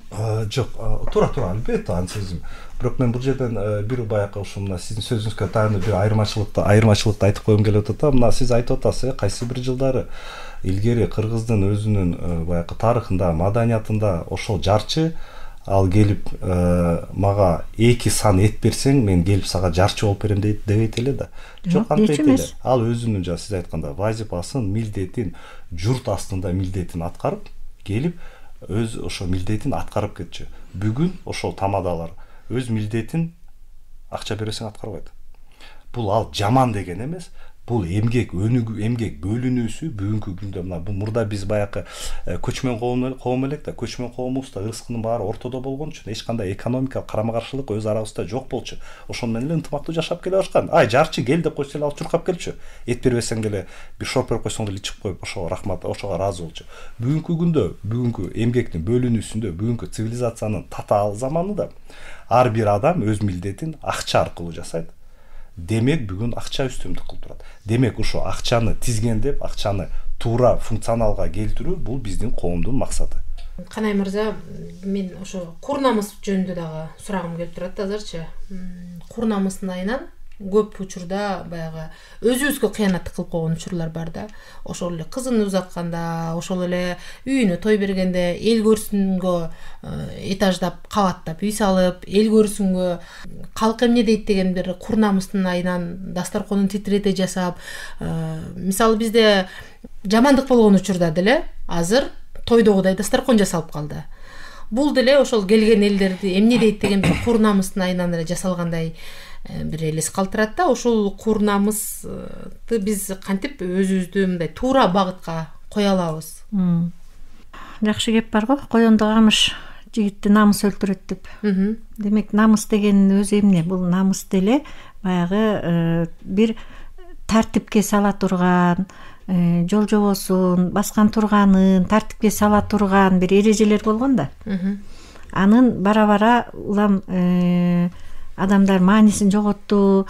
Жок, туура, албетте аң сезим. Бирок мен бул жерден бир баягы ушул мына сиздин сөзүңүзгө таанып бир айырмачылыкты айтып койгум келип атат. Мына сиз айтып атасыз, кайсы бир жылдары илгери кыргыздын өзүнүн баягы тарыхында, маданиятында ошол жарчы ал келип мага 2 сан эт берсең, мен келип сага жарчы болуп берем дебейт эле да. Жок, антпейт эле. Ал өзүнүн жана сиз айткандай вазипасын, милдетин, журт астында милдетин аткарып, келип өз ошо милдетин аткарып кетчү. Бүгүн ошол тамадалар өз милдетин акча бересең аткарбайт. Бул ал жаман деген эмес. Бул эмгек өнүгүү, эмгек бөлүнүүсү бүгүнкү күндө мына бул мурда биз баягы көчмөн коом элек да, көчмөн коомубузда ырыскынын баары ортодо болгон үчүн эч кандай экономикалык карама-каршылык өз арабызда жок болчу. Ошону менен эле ынтымактуу жашап келе башкан. Жарчы кел деп койсо эле алып чуркап келчү. Эт бербесең деле бир шорп берип койсоң деле ичип коюп, ошого рахмат, ошого ыраазы болчу. Бүгүнкү күндө, бүгүнкү эмгектин бөлүнүүсүндө, бүгүнкү цивилизациянын татаал заманында ар бир адам өз милдетин акча аркылуу жасайт. Демек, бүгүн акча үстүмдүк кылып турат. Демек, ошо акчаны тизгендеп, акчаны туура функционалга келтирүү бул биздин коомдун максаты. Канай мырза, мен ошо курнамыс жөнүндө дагы сурагым келип турат азырчы. Курнамыстын айынан көп учурда баягы өзүбүзгө кыянат кылып койгон учурлар бар да. Ошол эле кызын узатканда, ошол эле үйүнө той бергенде эл көрсүнгө этаждап, кабаттап үй салып, эл көрсүнгө калк эмне дейт деген бир курнамыстын айынан дасторконун титрете жасап, мисалы бизде жамандык болгон учурда деле азыр тойдогудай дасторкон жасалып калды. Бул деле ошол келген элдерди эмне дейт деген бир курнамыстын айынан эле жасалгандай бир элес калтырат да. Ошол курнамысты биз кантип өзүбүздү мындай туура багытка кое алабыз? Жакшы кеп бар го, коёнду камыш жигитти намыс өлтүрөт деп. Демек, намыс деген өзү эмне? Бул намыс деле баягы бир тартипке сала турган, жол жобосун баскан турганын тартипке сала турган бир эрежелер болгон да. Анын бара-бара улам адамдар маанисин жоготту,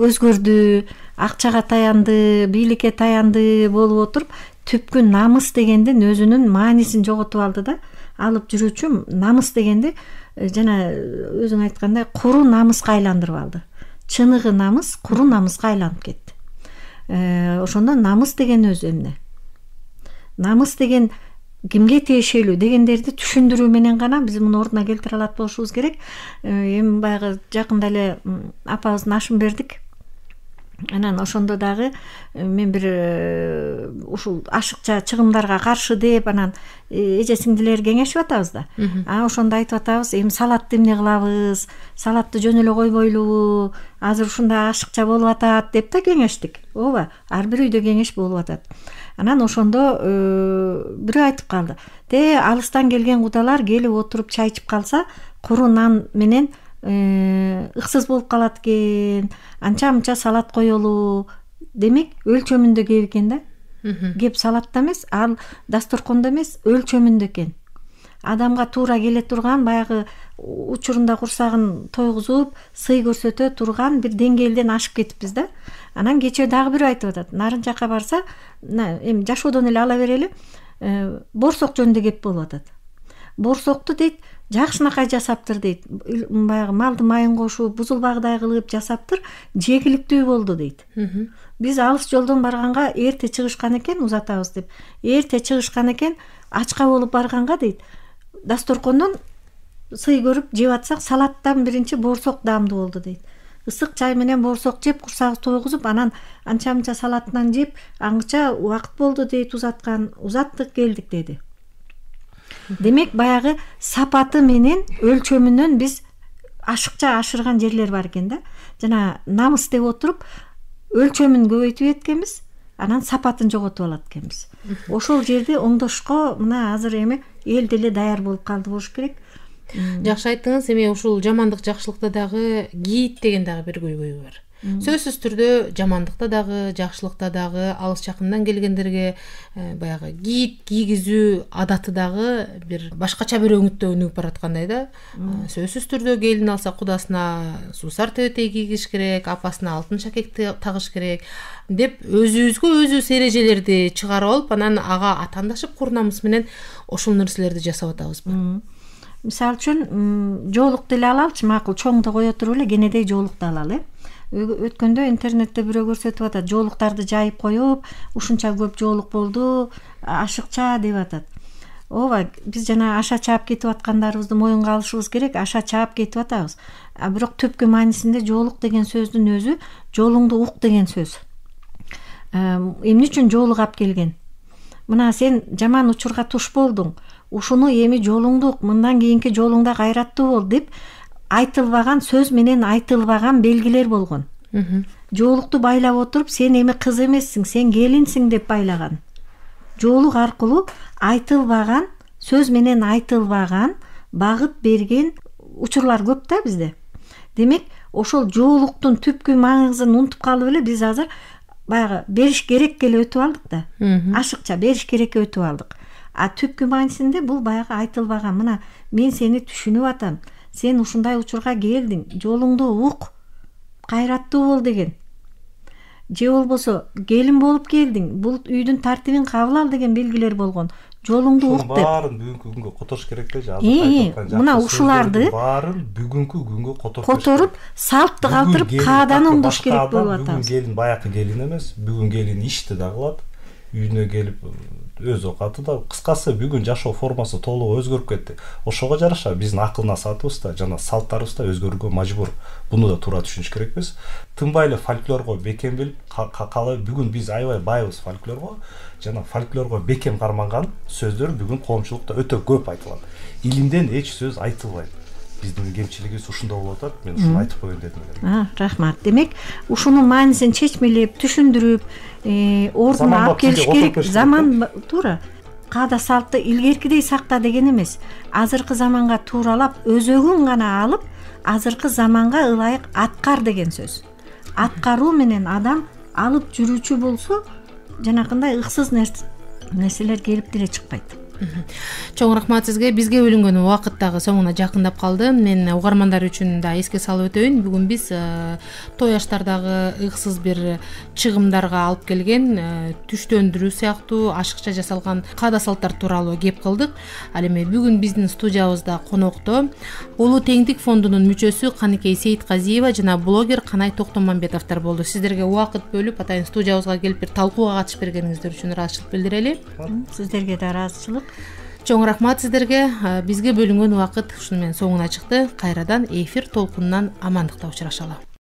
өзгөрдү, акчага таянды, бийликке таянды болуп отуруп, түпкү намыс дегендин өзүнүн маанисин жоготуп алды да. Алып жүрүүчү намыс дегенди жана өзүң айткандай куру намыска айландырып алды. Чыныгы намыс куру намыска айланып кетти. Ошондо намыс деген өзү эмне? Намыс деген кимге тиешелүү дегендерди түшүндүрүү менен гана биз муну ордуна келтире алат болушубуз керек. Эми баягы жакында эле апабыздын ашын бердик. Анан ошондо дагы мен бир ушул ашыкча чыгымдарга каршы деп анан эже сиңдилер кеңешип атабыз да. Ошондо айтып атабыз, эми салатты эмне кылабыз, салатты жөн эле койбойлубу, азыр ушундай ашыкча болуп атат деп да кеңештик. Ооба, ар бир үйдө кеңеш болуп атат. Анан ошондо бирөө айтып калды. Алыстан келген кудалар келип отуруп чай ичип калса, куру нан менен ыксыз болуп калат экен, анча мынча салат коелу. Демек өлчөмүндө кеп экен да. Кеп салатта эмес, ал дасторкондо эмес, өлчөмүндө экен. Адамга туура келе турган, баягы учурунда курсагын тойгузуп, сый көрсөтө турган бир деңгээлден ашып кетиппиз да. Анан кечээ дагы бирөө айтып атат. Нарын жакка барса, эми жашоодон эле ала берели, борсок жөнүндө кеп болуп атат. Борсокту дейт, жакшынакай жасаптыр дейт. Баягы малдын майын кошуп, бузулбагыдай кылып жасаптыр, жегиликтүү болду дейт. Биз алыс жолдон барганга эрте чыгышкан экен, узатабыз деп. Эрте чыгышкан экен, ачка болуп барганга дейт. Дасторкондон сый көрүп жеп атсак, салаттан биринчи борсок даамдуу болду дейт. Ысык чай менен борсок жеп, курсагыбыз тойгузуп, анан анча-мынча салатынан жеп, аңча убакыт болду дейт узаттык келдик деди. Демек баягы сапаты менен өлчөмүнөн биз ашыкча ашырган жерлер бар экен да. Жана намыс деп отуруп өлчөмүн көбөйтүп эткенбиз, анан сапатын жоготуп алат экенбиз. Ошол жерди оңдошко мына азыр эми эл деле даяр болуп калды болуш керек. Жакшы айттыңыз. Эми ушул жамандык жакшылыкта дагы кийит деген дагы бир көйгөй бар. Сөзсүз түрдө жамандыкта дагы, жакшылыкта дагы алыс жакындан келгендерге баягы кийит кийгизүү адаты дагы бир башкача бир өңүттөнүп бараткандай да. Сөзсүз түрдө келин алса кудасына суусар тебетей кийгиш керек, апасына алтын шакекти тагыш керек деп өзүбүзгө өзүбүз эрежелерди чыгарып алып, анан ага атаандашып курнамыз менен ошол нерселерди жасап атабызбы? Мисалы үчүн жоолук деле алалычы, макул чоңдо кое туруп эле кенедей жоолукту алалы. Өткөндө интернетте бирөө көрсөтүп атат, жоолуктарды жайып коюп, ушунча көп жоолук болду, ашыкча деп атат. Ооба, биз жана аша чаап кетип аткандарыбызды моюнга алышыбыз керек, аша чаап кетип атабыз. Бирок түпкү маанисинде жоолук деген сөздүн өзү жолуңду ук деген сөз. Эмне үчүн жоолук алып келген? Мына сен жаман учурга туш болдуң. Ушуну эми жолуңду ук, мындан кийинки жолуңда кайраттуу бол деп айтылбаган сөз менен айтылбаган белгилер болгон. Жоолукту байлап отуруп, сен эми кыз эмессиң, сен келинсиң деп байлаган. Жоолук аркылуу айтылбаган, сөз менен айтылбаган багыт берген учурлар көп да бизде. Демек, ошол жоолуктун түпкү маңызын унутуп калып эле биз азыр баягы бериш керекке эле өтүп алдык да. Ашыкча бериш керекке өтүп алдык. Түпкү маанисинде бул баягы айтылбаган. Мына мен сени түшүнүп атам. Сен ушундай учурга келдиң, жолуңду ук, кайраттуу бол деген. Же болбосо келин болуп келдиң, бул үйдүн тартибин кабыл ал деген белгилер болгон. Жолуңду ук деп. Баарын бүгүнкү күнгө котош керек де. Мына ушуларды баарын бүгүнкү күнгө которуп, салтты калтырып, кааданы оңдош керек болуп атабыз. Бүгүн келин баягы келин эмес, бүгүн келин ишти да кылат. Үйүнө келип өз окаты да, кыскасы бүгүн жашоо формасы толук өзгөрүп кетти. Ошого жараша биздин акыл насаатыбыз да жана салттарыбыз да өзгөрүүгө мажбур. Буну да туура түшүнүш керекпиз. Тынбай эле фольклорго бекем билип, калып бүгүн биз аябай байбыз фольклорго, жана фольклорго бекем карманган сөздөр бүгүн коомчулукта өтө көп айтылат. Илимден эч сөз айтылбайт. Биздин кемчилигибиз ушунда болуп атат. Мен ушуну айтып коеюн дедим. Рахмат. Демек, ушунун маанисин чечмелеп, түшүндүрүп, ордуна алып келиш керек. Заман туура. Каада салтты илгеркидей сакта деген эмес. Азыркы заманга тууралап, өзөгүн гана алып, азыркы заманга ылайык аткар деген сөз. Аткаруу менен адам алып жүрүүчү болсо, жанакындай ыксыз нерселер келип деле чыкпайт. Чоң рахмат сизге. Бизге бөлүнгөн убакыт дагы соңуна жакындап калды. Мен угармандар үчүн да эске салып өтөйүн. Бүгүн биз той аштардагы ыксыз бир чыгымдарга алып келген түштөндүрүү сыяктуу ашыкча жасалган каада салттар тууралуу кеп кылдык. Ал эми бүгүн биздин студиябызда конокто Улуу теңдик фондунун мүчөсү Каныкей Сейитказиева жана блогер Канай Токтомамбетовдор болду. Сиздерге убакыт бөлүп, атайын студиябызга келип бир талкууга катышып бергениңиздер үчүн ыраазычылык билдирели. Сиздерге да ыраазычылык. Чоң рахмат сиздерге. Бизге бөлүнгөн убакыт ушуну менен соңуна чыкты. Кайрадан эфир толкунунан амандыкта учурашалы.